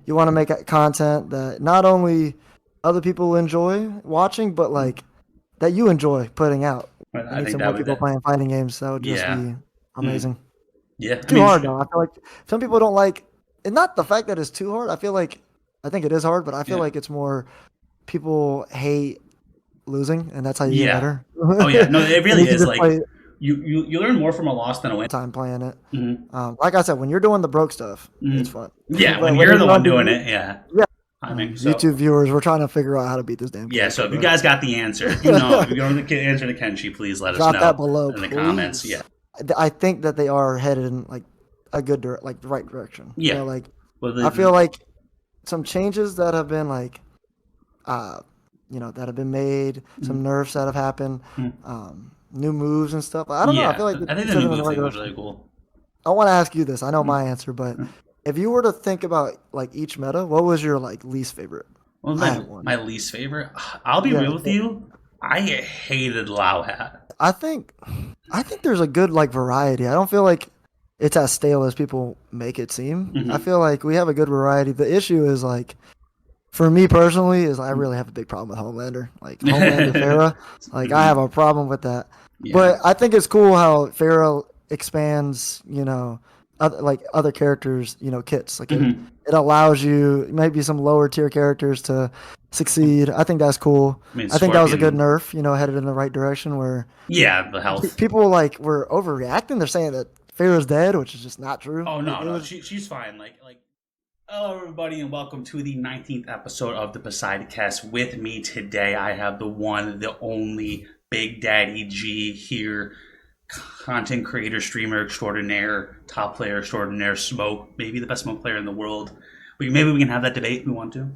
You want to make content that not only other people enjoy watching, but like that you enjoy putting out. But We I need think some that more would people that playing fighting games. That would just yeah. be Mhm. amazing. Yeah. I Too mean, hard though. I feel like some people don't like, and not the fact that it's too hard. I think it is hard, but I feel yeah. like it's more people hate losing, and that's how you get Yeah. better. Oh yeah. No, it And really you can is just like play you learn more from a loss than a win. time playing it. Hmm. Like I said, when you're doing the broke stuff, it's Hmm. fun. Yeah, when But when you're you're the one doing doing the it, yeah. yeah, I mean, YouTube so viewers, we're trying to figure out how to beat this damn yeah. So character, if you bro. guys got the answer, if you know, if you know the answer to Kenshi, please let us Drop that know below, in the comments. Yeah. please. I think that they are headed in like a like the right direction. Yeah. Like Well, I feel like some changes that have been like uh, that have been made, some nerfs that have happened, new moves and stuff. I don't know. I yeah. feel like I think it's the new headed in the move right thing was direction. really cool. I want to ask you this. I know my answer, but if you were to think about like each meta, what was your like least favorite? What was I have my one. least favorite? I'll be Yeah, real with you. I hated Lao Hat. I think I think there's a good like variety. I don't feel like it's as stale as people make it seem. I Hmm. feel like we have a good variety. The issue is like for me personally is I really have a big problem with Homelander. Like Homelander Farah, like I have Hmm. a problem with that. Yeah. But I think it's cool how Farah expands, like other characters, kits. Like Hmm. it allows you maybe some lower tier characters to succeed. I think that's cool. I mean, I think that was a good Scorpion. nerf, headed in the right direction where Yeah, the health. people like were overreacting. They're saying that Farah's dead, which is just not true. Oh It, no, it no, was she's fine. Like. Hello, everybody, and welcome to the 19th episode of the Poseidcast. With me today, I have the one, the only Big Daddy G here, content creator, streamer extraordinaire, top player extraordinaire, smoke, maybe the best smoke player in the world. Maybe we can have that debate if we want to.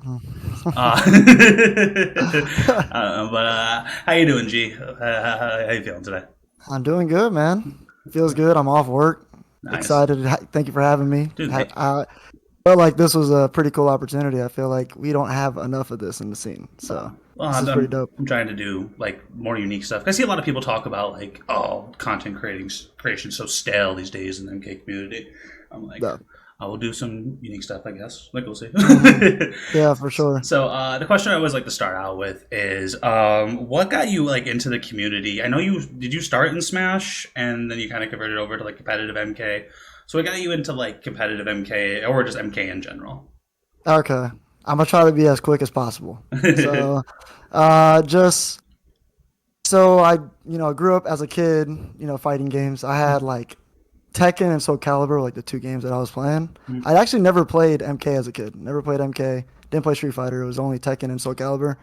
Uh, but how you doing, G? How you feeling today? I'm doing good, man. Feels good. I'm off work. Nice, Excited. Thank you for having me. dude. I felt like this was a pretty cool opportunity. I feel like we don't have enough of this in the scene, so Well, this is pretty dope. I'm trying to do like more unique stuff. I see a lot of people talk about like, oh, content creation so stale these days in the MK community. I'm like, Dope. I will do some unique stuff, I guess. Like we'll see. Hmm. Yeah, for sure. So the question I always like to start out with is, what got you like into the community? I know you start in Smash and then you kind of converted over to like competitive MK. So what got you into like competitive MK or just MK in general? Okay, I'm gonna try to be as quick as possible. So, just so I, grew up as a kid, fighting games. I had like Tekken and Soul Calibur, like the two games that I was playing. I actually never played MK as a kid. Never played MK. Didn't play Street Fighter. It was only Tekken and Soul Calibur.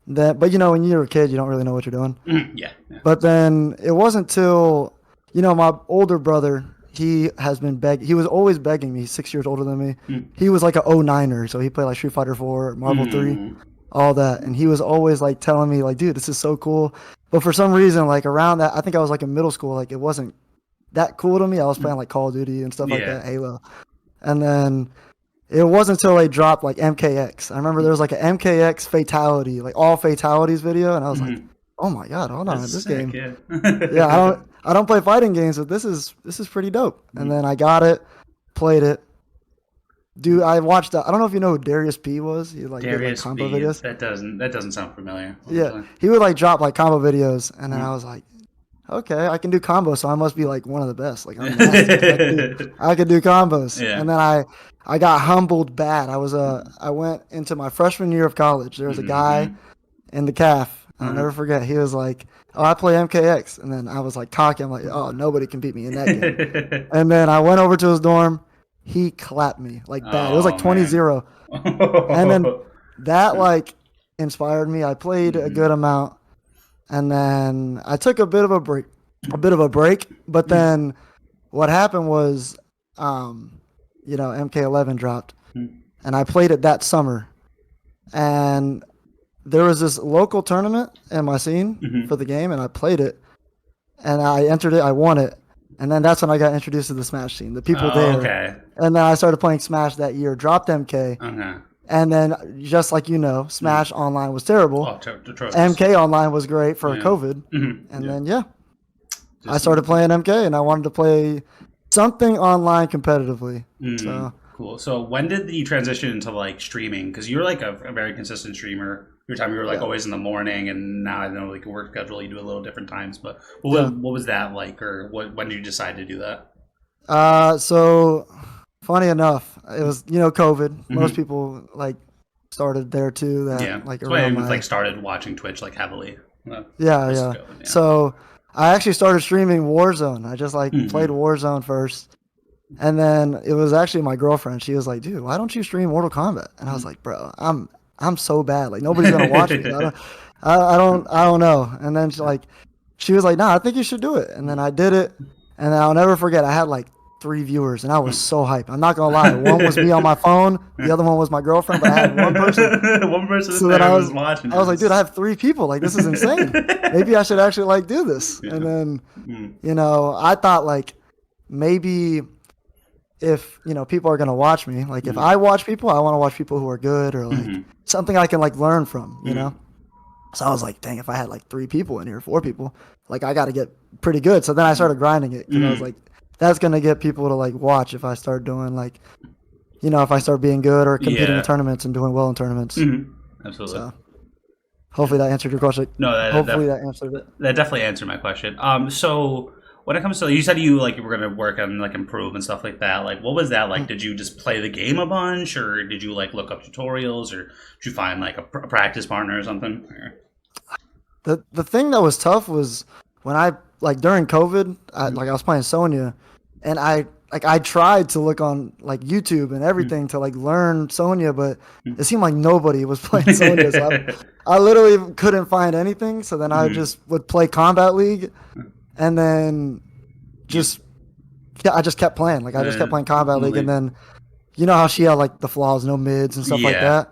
But when you're a kid, you don't really know what you're doing. Yeah, yeah. But then it wasn't till, my older brother, he was always begging me. He's 6 years older than me. He was like a 09er, so he played like Street Fighter 4, Marvel 3, Mm. all that. And he was always like telling me like, dude, this is so cool. But for some reason, like around that, I think I was like in middle school, like it wasn't that cool to me. I was playing like Call of Duty and stuff like Yeah. that, Halo. And then it wasn't until they dropped like MKX. I remember there was like an MKX fatality, like all fatalities video, and I was like, Mhm. oh my god, hold That's on, this sick, game. yeah. Yeah, I don't play fighting games, but this is pretty dope. And then I got it, played it. Dude, I watched. I don't know if you know who Darius P was. He like did like Darius combo B. videos. That doesn't sound familiar. Yeah, Honestly. he would like drop like combo videos, and then I Mhm. was like, okay, I can do combos, so I must be like one of the best. Like I'm nasty 'cause I could do combos. Yeah. And then I got humbled bad. I went into my freshman year of college. There was a guy Hmm. in the calf. I'll Uh-huh. never forget. He was like, "Oh, I play MKX," and then I was like cocky. I'm like, "Oh, nobody can beat me in that game." And then I went over to his dorm. He clapped me like bad. It was like Oh 20-0. man. And then that like inspired me. I played a Hmm. good amount, and then I took a bit of a break. But then what happened was, MK11 dropped, and I played it that summer. And there was this local tournament in my scene for the game, and I played it, and I entered it. I won it, and then that's when I got introduced to the Smash scene. The people Oh, there, okay. and then I started playing Smash that year. Dropped MK, Okay. and then just like Smash Online was terrible. Oh, atrocious. MK Online was great for Yeah. COVID, and Yeah. then yeah, I Just, started playing MK, and I wanted to play something online competitively. mm, So cool. So when did the transition into like streaming? Because you're like a very consistent streamer. Your time you were like Yeah. always in the morning, and now I know like your work schedule you do a little different times. But Yeah. what was that like, or what when did you decide to do that? So funny enough, it was COVID. Most Hmm. people like started there too. That Yeah, like that's why I around my like started watching Twitch like heavily. yeah, Just yeah. going, yeah. So I actually started streaming Warzone. I just like played Hmm. Warzone first, and then it was actually my girlfriend. She was like, "Dude, why don't you stream Mortal Kombat?" And I was like, "Bro, I'm so bad. Like nobody's gonna watch me. I don't know." And then she was like, "Nah, I think you should do it." And then I did it, and then I'll never forget. I had like 3 viewers, and I was so hyped. I'm not gonna lie. One was me on my phone. The other one was my girlfriend. But I had one person. One person in So then there I was was watching I was like, "Dude, I this. have 3 people. Like this is insane. Maybe I should actually like do this." And Yeah. then Mm. I thought like maybe if people are gonna watch me, like if Mm. I watch people, I want to watch people who are good or like Mm. something I can like learn from. Mm. So I was like, dang, if I had like 3 people in here, 4 people, like I got to get pretty good. So then I started grinding it because I was Mm. like, that's gonna get people to like watch if I start doing like, if I start being good or competing in Yeah. tournaments and doing well in tournaments. Mm. Absolutely. So hopefully that answered your question. No, Hopefully that answered it. that definitely answered my question. So when it comes to you said you like you were gonna work on like improve and stuff like that. Like, what was that like? Did you just play the game a bunch, or did you like look up tutorials, or did you find like a practice partner or something? Or... The thing that was tough was when I like during COVID, Mm. I was playing Sonya, and I tried to look on like YouTube and everything to like learn Sonya, but it seemed like nobody was playing Sonya, so I literally couldn't find anything. So then I Mm. just would play Combat League, and then You, just yeah, I just kept playing. Like I just kept playing Combat League, and like, then you know how she had like the flaws, no mids and stuff like yeah. that.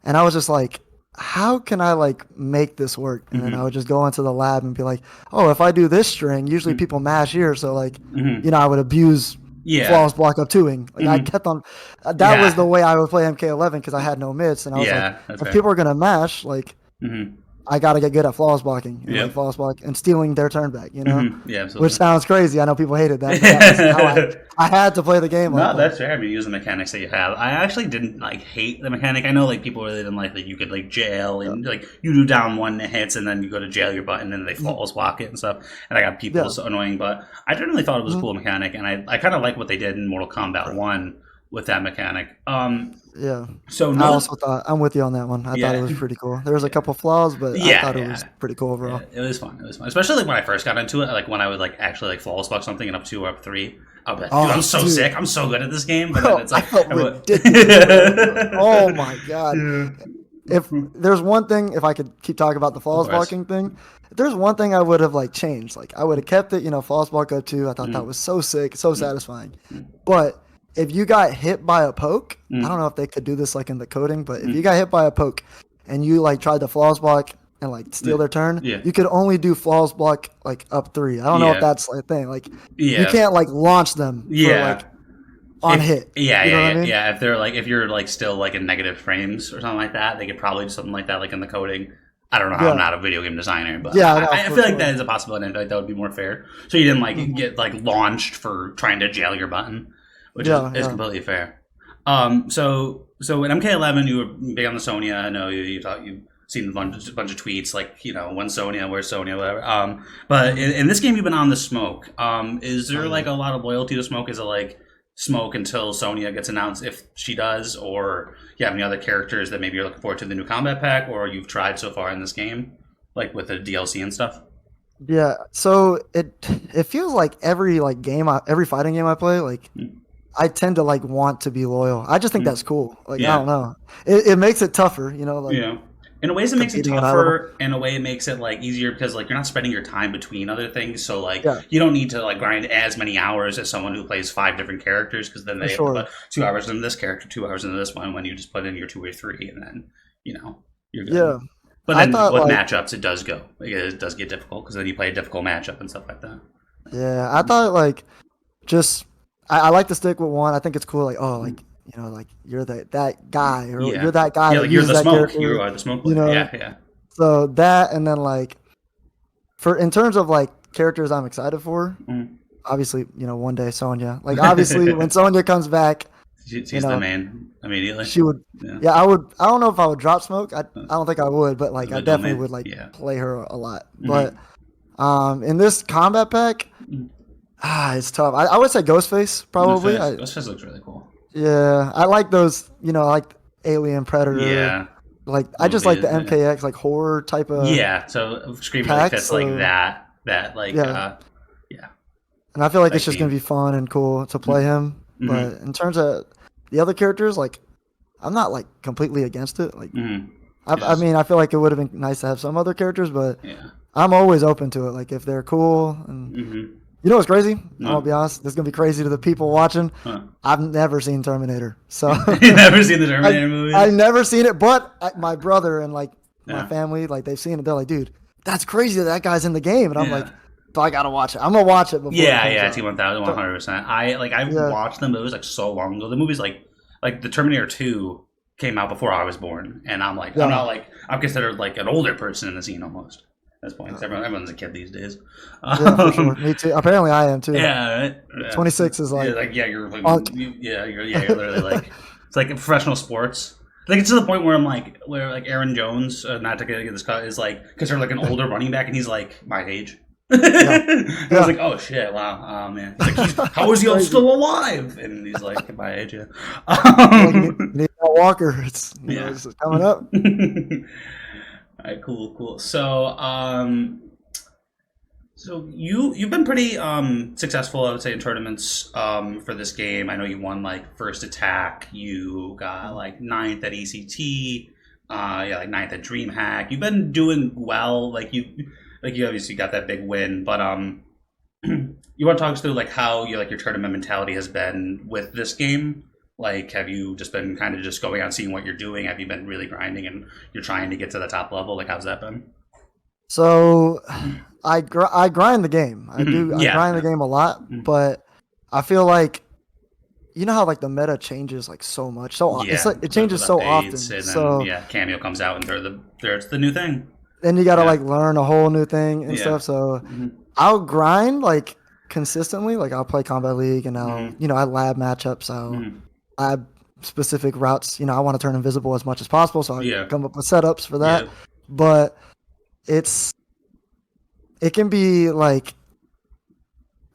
And I was just like, how can I like make this work? And then I Hmm. would just go into the lab and be like, oh, if I do this string, usually people mash here. So like, Hmm. I would abuse Yeah. flawless block up twoing. Like I Hmm. kept on, that was the Yeah. way I would play MK11 because I had no mids. And I was like, Yeah. That's if fair. people are going to mash, like Hmm. I got to get good at flawless blocking and like Yep. flawless block and stealing their turn back. Hmm. Yeah. Which Absolutely. sounds crazy. I know people hated that, but that was how I had to play the game like No, that. that's fair. I mean, use the mechanics that you have. I actually didn't like hate the mechanic. I know like people really didn't like that you could like jail and like you do down one hits and then you go to jail your button and they flawless block it and stuff. And I got people Yeah. so annoying, but I generally thought it was a Mhm. cool mechanic, and I kind of like what they did in Mortal Kombat One with that mechanic. Yeah. So I another also thought I'm with you on that one. I thought it yeah. was pretty cool. There was a couple flaws, but I Yeah, thought it was yeah. pretty cool Yeah, overall. it was fun. It was fun, especially like when I first got into it. Like when I would like actually like flawless block something and up two or up three. I'd be like, dude, I'm Oh, so dude, sick. I'm so good at this game. But then bro, it's I like, felt I would- ridiculous, bro. Oh my god! Yeah. If there's one thing, if I could keep talking about the Of flawless course. blocking thing, if there's one thing I would have like changed. Like I would have kept it. Flawless block up two. I thought that Mm, was so sick, so mm, satisfying. mm, But if you got hit by a poke, I don't mm, know if they could do this like in the coding, but if you mm. got hit by a poke and you like tried to flawless block and like steal their turn, Yeah. you could only do flawless block like up three. I don't know if Yeah. that's like a thing. Like you Yeah. can't like launch them for Yeah. like on If hit. yeah, You know yeah, what I yeah, mean? yeah. If they're like if you're like still like in negative frames or something like that, they could probably do something like that like in the coding. I don't know how I'm Yeah. not a video game designer, but Yeah, no, I for feel like sure. that is a possibility and I feel like that would be more fair. So you didn't like Mhm. get like launched for trying to jail your button, which Yeah, is yeah. completely fair. So in MK11 you were big on the Sonya. I know you thought you seen a bunch of tweets like when Sonya, where's Sonya, whatever. But in this game you've been on the Smoke. Is there Oh, like yeah. a lot of loyalty to Smoke? Is it like Smoke until Sonya gets announced if she does, or you have any other characters that maybe you're looking forward to the new combat pack, or you've tried so far in this game, like with the DLC and stuff? Yeah. So it feels like every like every fighting game I play, like Mm. I tend to like want to be loyal. I just think Mm. that's cool. Like I Yeah. don't know. It makes it tougher, like Yeah. In a ways, it makes it competing at high level. tougher. In a way, it makes it like easier because like you're not spending your time between other things. So like Yeah, you don't need to like grind as many hours as someone who plays five different characters because then for they have to sure. put 2 hours into this character, 2 hours into this one. When you just put in your two or three, and then you're good. Yeah. But I then thought with like matchups, it does go. It does get difficult because then you play a difficult matchup and stuff like that. yeah, I thought like just I like to stick with one. I think it's cool. Like Mm. like you're that guy or Yeah. you're that guy Yeah, that like you're uses the that smoke. You character. are the smoke You player. know. Yeah, yeah. So that and then like for in terms of like characters I'm excited for, Mm. obviously one day Sonya. Like obviously when Sonya comes back, You She's the know, main immediately. she would. Yeah. Yeah, I would. I don't know if I would drop Smoke. I don't think I would, but like I The definitely main. would like Yeah. play her a lot. But Hmm. in this combat pack, it's tough. I would say Ghostface probably. Ghostface looks really cool. Yeah, I like those. I like Alien Predator. Yeah. Like I just like Movies. the Yeah. MKX like horror type of Yeah. So Scream really pack. fits like So that. That like yeah, yeah, and I feel like it's like just gonna theme. be fun and cool to play him. Mm-hmm. But in terms of the other characters, like I'm not like completely against it. Like Mm-hmm. I Just mean, I feel like it would have been nice to have some other characters, but yeah. I'm always open to it. Like if they're cool, and Mm-hmm. you know what's crazy? I'm gonna No. be honest. This is gonna be crazy to the people watching. Huh. I've never seen Terminator, so You never seen the I Terminator I movies? never seen it. But my brother and like my Yeah. family, like they've seen it. They're like, dude, that's crazy that that guy's in the game, and I'm like, Yeah. so I gotta watch it. I'm gonna watch it before it Yeah, comes yeah, out. T-1000, So, 100%. I yeah, watched them, but it was like so long ago. The movie's like the Terminator 2 came out before I was born, and I'm yeah, not like I'm considered like an older person in the scene almost at this point. 'Cause everyone's a kid these days. yeah, for sure. Um, Me too. Apparently, I am too. yeah, right? Yeah, 26 is yeah, like like yeah, you're like punk. you're literally like it's like professional sports. Like it's to the point where I'm like where like Aaron Jones, not to get this cut, is like because they're like an older running back, and he's like my age. Yeah, I was yeah. like, oh shit, wow, oh man. He's like, how is It's he all crazy. still alive? And he's like, my age, yeah. You're like, you need that Walker. It's Yeah. it's coming up. All right, cool. So you've been pretty successful, I would say, in tournaments for this game. I know you won like first attack. You got like ninth at ECT. Yeah, like ninth at DreamHack. You've been doing well. Like you obviously got that big win, but you want to talk us through like how your tournament mentality has been with this game? Like, have you just been kind of just going out seeing what you're doing? Have you been really grinding and you're trying to get to the top level? Like, how's that been? So I grind the game. I do. Mhm. I Yeah, grind the yeah. game a lot, Mhm. but I feel like you know how like the meta changes like so much. It's Yeah, like it with changes so updates, often. and then So yeah, Cameo comes out and there's the new thing. then you got to Yeah, like learn a whole new thing and yeah. stuff. So Hmm. I'll grind like consistently. Like I'll play Combat League and Hmm. I lab matchups. Hmm. I have specific routes. I want to turn invisible as much as possible. So I Yeah, come up with setups for that. yeah. But it's it can be like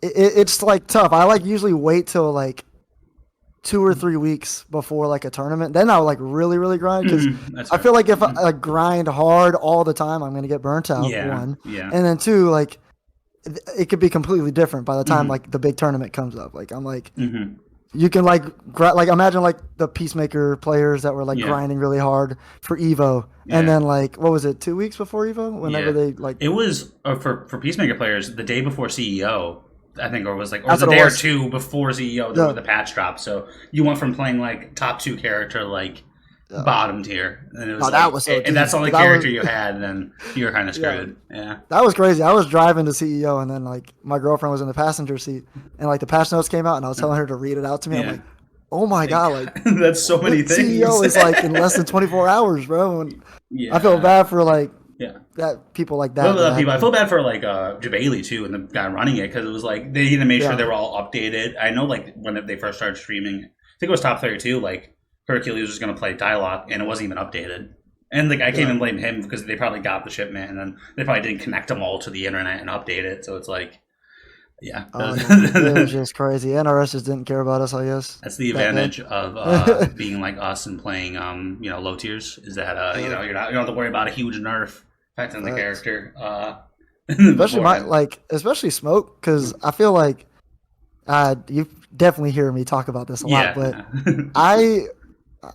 it's like tough. I like usually wait till like 2 or 3 weeks before like a tournament. Then I'll like really really grind because That's I fair. feel like if I Hmm. like grind hard all the time, I'm gonna get burnt out. Yeah, One, yeah. and then two, like it could be completely different by the time Hmm. like the big tournament comes up. Like I'm like Hmm. you can like like imagine like the Peacemaker players that were like Yeah, grinding really hard for Evo, and yeah. then like what was it 2 weeks before Evo? Whenever Yeah, they like it was for Peacemaker players the day before CEO, I think, or it was that's a what it day or was. two before CEO Yeah, the patch drop. So you went from playing like top two character like yeah. bottom tier, and it was No, that like, was so and deep. that's all the 'Cause I was character you had, then you were kind of yeah. screwed. Yeah, That was crazy. I was driving to CEO, and then like my girlfriend was in the passenger seat, and like the patch notes came out, and I was telling her to read it out to me. I'm yeah. like, oh my Like god, like that's so the many things. CEO is like in less than 24 hours, bro. And I feel Yeah, bad for like yeah. that people like I feel that bad that have people. I to, feel bad for like Jabali too, and the guy running it because it was like they need to make sure yeah, they were all updated. I know like when they first started streaming, I think it was top 32. Like Hercules was going to play Dialogue, and it wasn't even updated. And like I can't yeah. even blame him because they probably got the shipment, and then they probably didn't connect them all to the internet and update it. So it's like, yeah, Oh yeah, it was just crazy. NRS just didn't care about us, I guess, that's the that day. advantage of being like us and playing low tiers is that Yeah, you don't have to worry about a huge nerf affecting the facts. character Especially beforehand. especially Smoke, because I feel like you definitely hear me talk about this a lot, but Yeah. I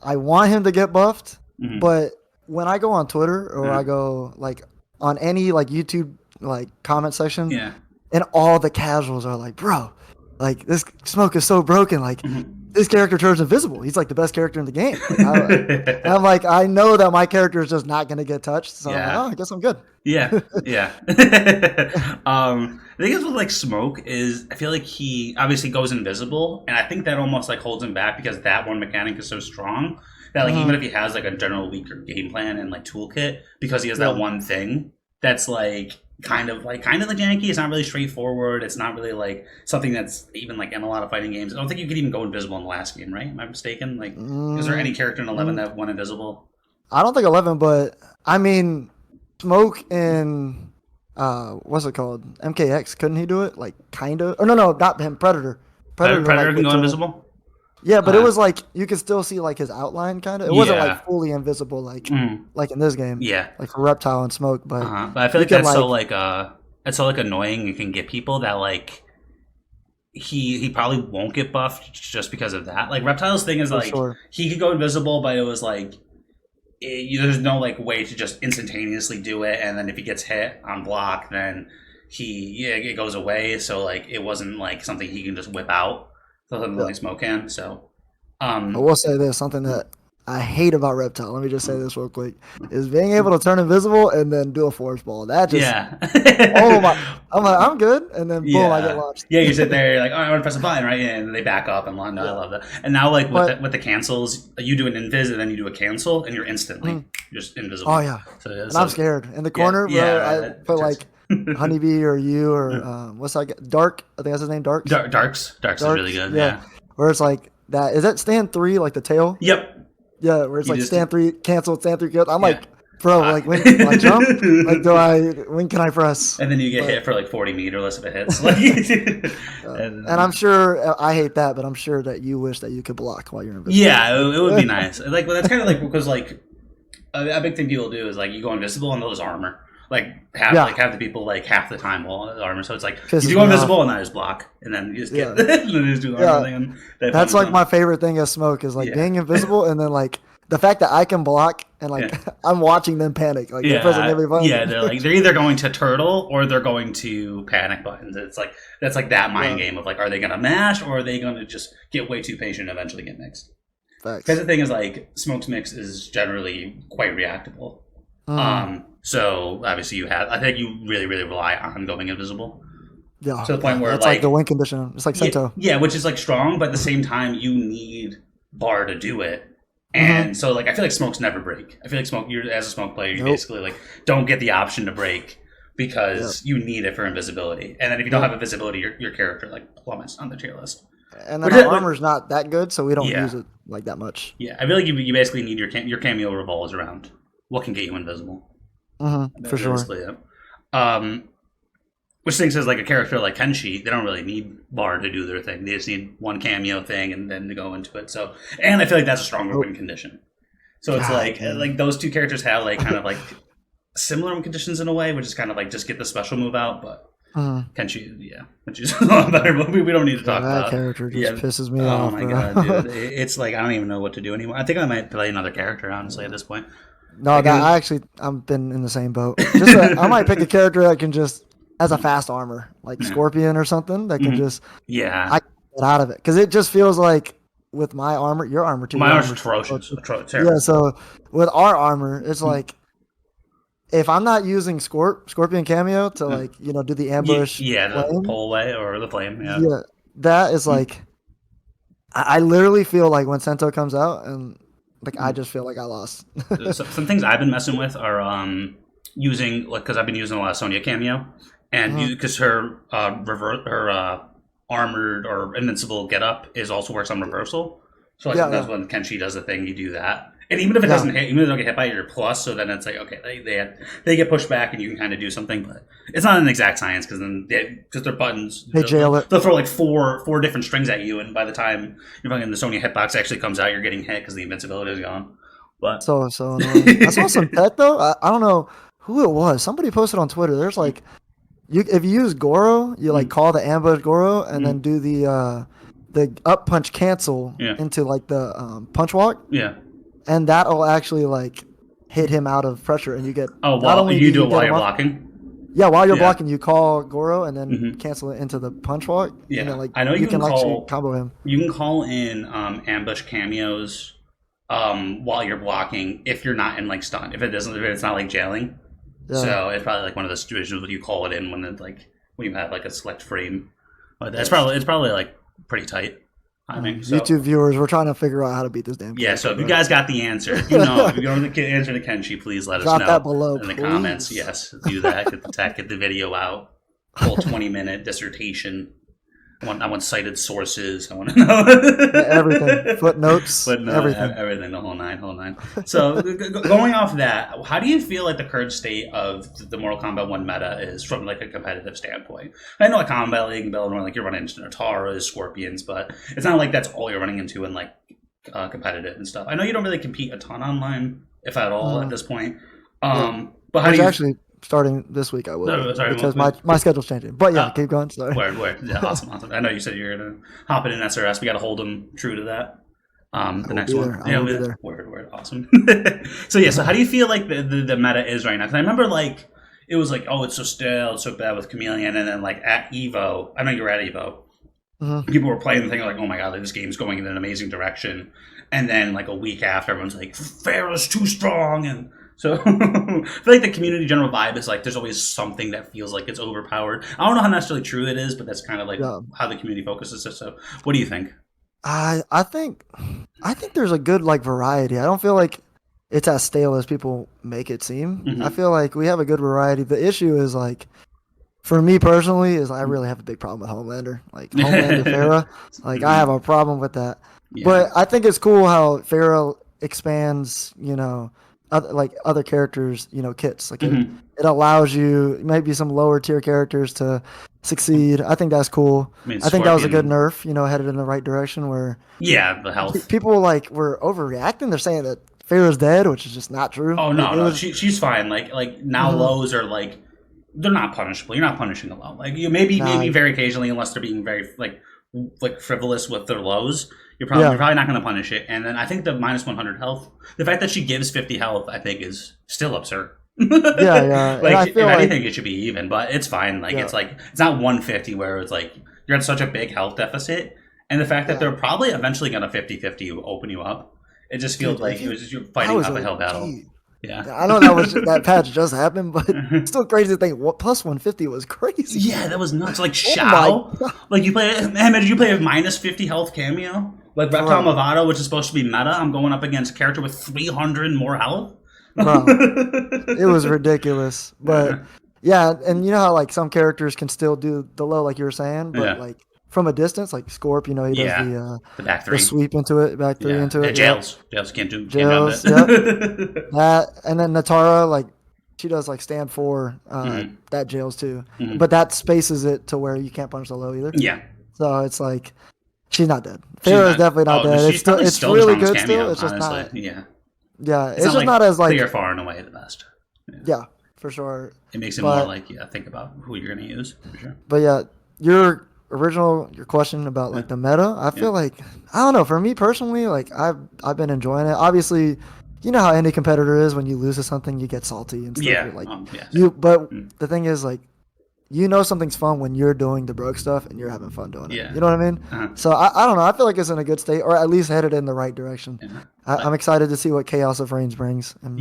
I want him to get buffed, Mhm. but when I go on Twitter or I Uh-huh. go like on any like YouTube like comment section, Yeah. and all the casuals are like, bro, like this Smoke is so broken. Like Mhm. this character turns invisible. He's like the best character in the game. And I'm like, I know that my character is just not gonna get touched, so I'm like, Yeah. oh, I guess I'm good. Yeah. Yeah. The thing is with like Smoke is I feel like he obviously goes invisible, and I think that almost like holds him back because that one mechanic is so strong that like even Mhm. if he has like a general weaker game plan and like toolkit, because he has that Yeah, one thing that's like kind of janky. It's not really straightforward. It's not really like something that's even like in a lot of fighting games. I don't think you could even go invisible in the last game, right? Am I mistaken? Like, is there any character in 11 that went invisible? I don't think 11, but I mean, Smoke in what's it called? MKX. Couldn't he do it? Like kind of. Or no, not him. Predator. Predator like can go with invisible. yeah, but it was like you could still see like his outline kind of. It wasn't Yeah. like fully invisible like in this game. Yeah. Like for Reptile and Smoke, but But I feel you like can that's so like it's so like annoying. You can get people that like he probably won't get buffed just because of that. Like Reptile's thing is for like sure. he could go invisible, but it was like there's no like way to just instantaneously do it, and then if he gets hit on block, then it goes away. So like it wasn't like something he can just whip out. So something Yeah. like Smoke can. So I will say this, something that I hate about Reptile. Let me just say this real quick: is being able to turn invisible and then do a force ball. That just yeah. oh my! I'm like I'm good, and then boom, I get launched. Yeah, you sit there, you're like, oh, I want to press a button, right? And they back up and launch. No, I love that. And now, like with the cancels, you do an invis and then you do a cancel, and you're instantly just invisible. Oh yeah, so and I'm scared in the corner, bro. I put like Honeybee or you or what's that? Dark. I think that's his name. Darks. Darks is really good. Yeah. Where it's like that. Is that stand 3 like the tail? Yep. Yeah, where it's You like just- stand 3 cancel, stand 3 cancel. I'm like, bro, like when do I jump? Like when can I press? And then you get hit for like 40 meterless if it hits. Like, and I'm sure I hate that, but I'm sure that you wish that you could block while you're invisible. Yeah, it would be nice. Like, well, that's kind of like because like a big thing people do is like you go invisible and they'll just armor. Like have the people like half the time while armor. So it's like Pisses you go me invisible off. and I just block, and then you just get Yeah. and then you just do the armor thing. And That's like my favorite thing as Smoke is like being invisible and then like the fact that I can block and like I'm watching them panic. Like they're pressing every button. Yeah, they're either going to turtle or they're going to panic buttons. It's like that's like that mind game of like, are they gonna mash or are they gonna just get way too patient and eventually get mixed? Facts. Because the thing is like Smoke's mix is generally quite reactable. So obviously I think you really, really rely on going invisible. Yeah. To the point where it's like the win condition. It's like Sento. Yeah, which is like strong, but at the same time you need bar to do it. And so like I feel like Smokes never break. I feel like as a Smoke player, you basically like don't get the option to break because you need it for invisibility. And then if you don't have invisibility, your character like plummets on the tier list. And then our armor's not that good, so we don't use it like that much. Yeah, I feel like you basically need your cameo revolves around what can get you invisible. For sure. Which thing says like a character like Kenshi, they don't really need bar to do their thing. They just need one cameo thing and then to go into it. So, and I feel like that's a stronger win condition. So it's like those two characters have like kind of like similar win conditions in a way, which is kind of like just get the special move out, but Kenshi, Kenshi's a lot better. But we don't need to talk about that character. Just pisses me off. Oh my god, dude! It's like I don't even know what to do anymore. I think I might play another character honestly at this point. No, I've been in the same boat. I might pick a character that can just has a fast armor, like Scorpion or something that can just I can get out of it because it just feels like with my armor, your armor too. My armor's atrocious. Yeah, so with our armor, it's like if I'm not using Scorpion cameo to like do the ambush, the pull away or the flame, that is like I literally feel like when Sento comes out and. Like I just feel like I lost. Some things I've been messing with are using because I've been using a lot of Sonya cameo, and because her armored or invincible getup is also works on reversal. So that's when Kenshi does the thing. You do that, and even if it doesn't hit, even if they don't get hit by your plus, so then it's like okay, they get pushed back, and you can kind of do something, but it's not an exact science because then because their buttons they'll throw like four different strings at you, and by the time you're fucking the Sonya hitbox actually comes out, you're getting hit because the invincibility is gone. But so annoying. I saw some tech though. I don't know who it was. Somebody posted on Twitter. There's like if you use Goro, you like call the ambush Goro and then do the up punch cancel into like the punch walk. Yeah. And that'll actually like hit him out of pressure, and you get. You do it while you're blocking. Yeah, while you're blocking, you call Goro and then cancel it into the punch walk. Yeah, and then, like, I know you can actually combo him. You can call in ambush cameos while you're blocking if you're not in like stun. If it's not like jailing. Yeah. So it's probably like one of the situations where you call it in when you have like a select frame. But it's probably like pretty tight. timing. So YouTube viewers, we're trying to figure out how to beat this damn yeah, character, so if you bro. guys got the answer, if you know, if you know the answer to Kenshi, please let us Drop that know below, in the comments. please. Yes, do that. Get the tech, get the video out. Full 20-minute dissertation. I want cited sources. I want to Everything, know. footnotes, But no, everything. everything, the whole nine, whole nine. So going off that, how do you feel like the current state of the Mortal Kombat 1 meta is from like a competitive standpoint? I know like Combat League and Bellador, like you're running into Nataras, Scorpions, but it's not like that's all you're running into in like competitive and stuff. I know you don't really compete a ton online, if at all, at this point. Yeah. But how Which do you? actually starting this week I will No, sorry, because my schedule's changing. But yeah, keep going. Sorry. Word. Yeah, awesome. I know you said you're gonna hop in SRS. We got to hold them true to that. The next one. I will be there. Word. Awesome. So yeah. So how do you feel like the meta is right now? Because I remember like it was like, oh, it's so stale, it's so bad with Chameleon, and then like at Evo, I know you were at Evo. Mm-hmm. People were playing the thing like, oh my god, like, this game's going in an amazing direction. And then like a week after, everyone's like, Pharaoh's too strong, and so I feel like the community general vibe is like there's always something that feels like it's overpowered. I don't know how necessarily true it is, but that's kind of like how the community focuses it. So what do you think? I think there's a good like variety. I don't feel like it's as stale as people make it seem. Mm-hmm. I feel like we have a good variety. The issue is like for me personally is I really have a big problem with Homelander. Like Homelander Farah. Like I have a problem with that. Yeah. But I think it's cool how Farah expands, other characters, kits. Like it allows you maybe some lower tier characters to succeed. I think that's cool. I think that was a good nerf, headed in the right direction where the health. People like were overreacting. They're saying that Farah's dead, which is just not true. Oh no, she's fine. Like now lows are like they're not punishable. You're not punishing a low. Like you maybe very occasionally, unless they're being very like frivolous with their lows. You're probably not going to punish it. And then I think the minus 100 health, the fact that she gives 50 health, I think is still absurd. Yeah. Like if anything, it should be even, but it's fine. Like it's not 150 where it's like you're at such a big health deficit, and the fact that they're probably eventually going to 50-50 open you up. It just feels like you're fighting up a hill battle. Yeah, I know that patch just happened, but it's still crazy to think plus 150 was crazy. Yeah, that was nuts. Like Shao, like you play. Did you play a minus 50 health cameo? Like Reptile Movado, which is supposed to be meta. I'm going up against a character with 300 more health. Bro, it was ridiculous. But yeah, and you know how like some characters can still do the low, like you were saying, but like from a distance, like Scorp, he does the back three, the sweep into it, back three into it. Jails can't do Jails. Can't that, and then Natara, like she does like stand 4, that Jails too, but that spaces it to where you can't punch the low either. Yeah. So it's like she's not dead. Farah is definitely not dead. It's still really good still. It's just honestly. not. Yeah, it's just not as like clear far and away the best. Yeah, for sure. It makes it more like think about who you're going to use for sure. But yeah, your question about like the meta, I feel like I don't know. For me personally, like I've been enjoying it. Obviously, you know how any competitor is when you lose to something, you get salty and stuff. Yeah, But the thing is, like, something's fun when you're doing the broke stuff and you're having fun doing it. You know what I mean? So I don't know. I feel like it's in a good state, or at least headed in the right direction. I'm excited to see what Chaos of Reigns brings and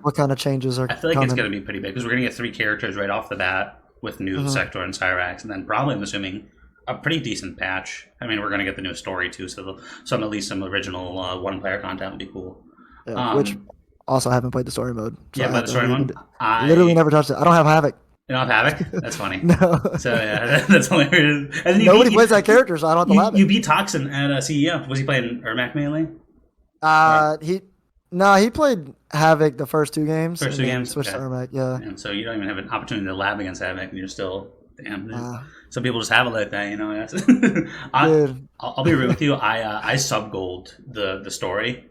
what kind of changes are. I feel like it's going to be pretty big because we're going to get 3 characters right off the bat with new Sector and Cyrax, and then probably, I'm assuming, a pretty decent patch. I mean, we're going to get the new story too, so at least some original one-player content would be cool. Yeah, which also I haven't played the story mode. So but the story mode? I literally never touched it. I don't have Havoc. You don't have Havoc? That's funny. No. So yeah, that's hilarious. And then nobody plays that character, so I don't have the Havoc. You beat Toxin at CEO. Was he playing Ermac mainly? He played Havoc the first 2 games. First 2 games? Switched to Ermac, yeah. And so you don't even have an opportunity to lab against Havoc, and you're still, some people just have it like that, I'll be real with you. I sub-gold the story,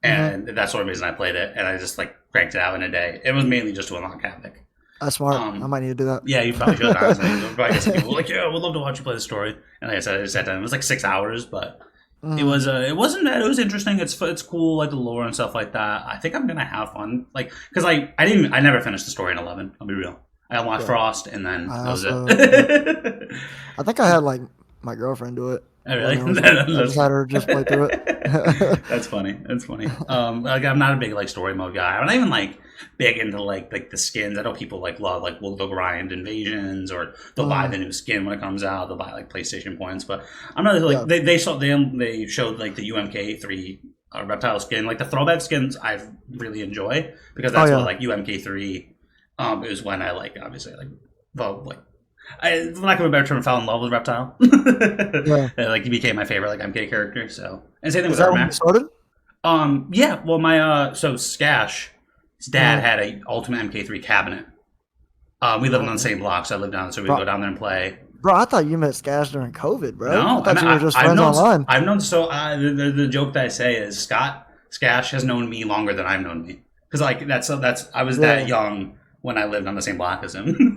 and that's the only reason I played it, and I just like cranked it out in a day. It was mainly just to unlock Havoc. That's smart. I might need to do that. Yeah, you probably should. Honestly, probably get some people like, we'd love to watch you play the story. And like I said, I just sat down. It was like 6 hours, but it was. It wasn't bad. It was interesting. It's cool, like the lore and stuff like that. I think I'm gonna have fun, like because I never finished the story in 11. I'll be real. I unlocked Frost, and then that was it. I think I had like my girlfriend do it. Oh, when really? it was like I just had her just play through it. That's funny. That's funny. Like I'm not a big like story mode guy. I'm not even like big into like the skins. I know people like love like will they'll grind invasions or they'll buy the new skin when it comes out. They'll buy like PlayStation points, but I'm not like Yeah. they showed like the UMK3 reptile skin, like the throwback skins. I really enjoy because Oh that's what yeah. like UMK3 is when I like obviously like well like for lack of a better term, fell in love with Reptile. Yeah. Like he became my favorite like MK character. So and same thing Is with that when you Ermac. started? Yeah. Well, my so Skash, his dad Mm. had a Ultimate MK3 cabinet. We lived on the Oh, same block, so I lived down, so we'd bro, go down there and play. bro, I thought you met Skash during COVID, bro. I No, thought you were just I've friends known online. I've known so the joke that I say is Skash has known me longer than I've known me because like that's I was that Yeah. young when I lived on the same block as him.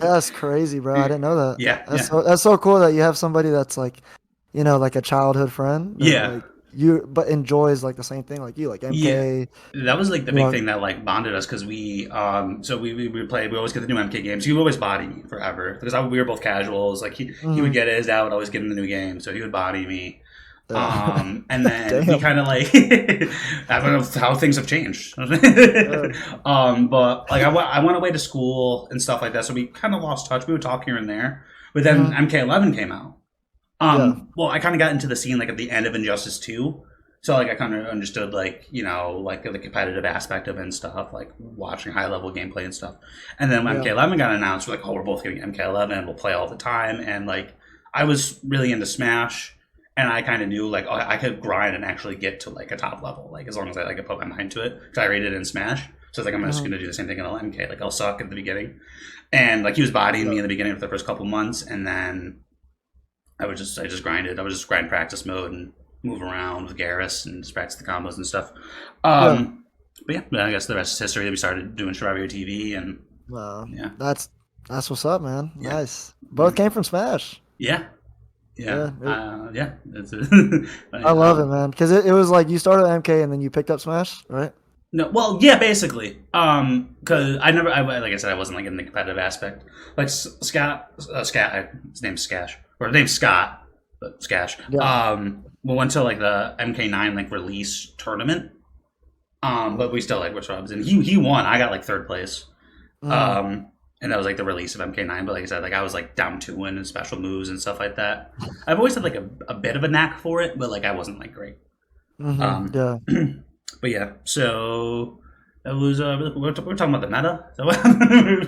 That's crazy, bro. I didn't know that. Yeah, yeah, That's so cool that you have somebody that's like, like a childhood friend that yeah. like you but enjoys like the same thing like you, like Yeah, MK, that was like the you big know. thing that like bonded us because we would play. We always get the new MK games. He would always body me forever because we were both casuals. Like he would Mhm. get his, I would always get in the new game, so he would body me. Yeah. And then we Damn. kind of like I don't know how things have changed. Yeah. But like I went away to school and stuff like that, so we kind of lost touch. We would talk here and there, but then Mhm. MK11 came out. Yeah. Well, I kind of got into the scene like at the end of Injustice 2. So like I kind of understood like like the competitive aspect of it and stuff, like watching high level gameplay and stuff. And then when Yeah. MK11 got announced, we're like, oh, we're both getting MK11. We'll play all the time. And like I was really into Smash, and I kind of knew like I could grind and actually get to like a top level, like as long as I like put my mind to it. Because I rated in Smash, so it's like I'm just Mhm. gonna do the same thing in MK. Like I'll suck at the beginning, and like he was bodying me Yeah. in the beginning for the first couple months, and then I just grinded. I was just grind practice mode and move around with Garrus and just practice the combos and stuff. Yeah. But yeah, I guess the rest is history. We started doing Strawberry TV and Wow. yeah, That's what's up, man. yeah, Nice. Both came from Smash. yeah, yeah, Yeah. yeah. That's I love it, man. Because it was like you started MK and then you picked up Smash, right? no, well, yeah, basically. Because like I said, I wasn't like in the competitive aspect. Like his name's Skash, or his name's Scott, but Skash. Yeah. We went to like the MK9 like release tournament. But we still like were subs, and he won. I got like third place. Mm. And that was like the release of MK9. But like I said, like I was like down 2-1 and special moves and stuff like that. I've always had like a bit of a knack for it, but like I wasn't like great. Hmm. Um, Yeah. but yeah, so that was we're talking about the meta.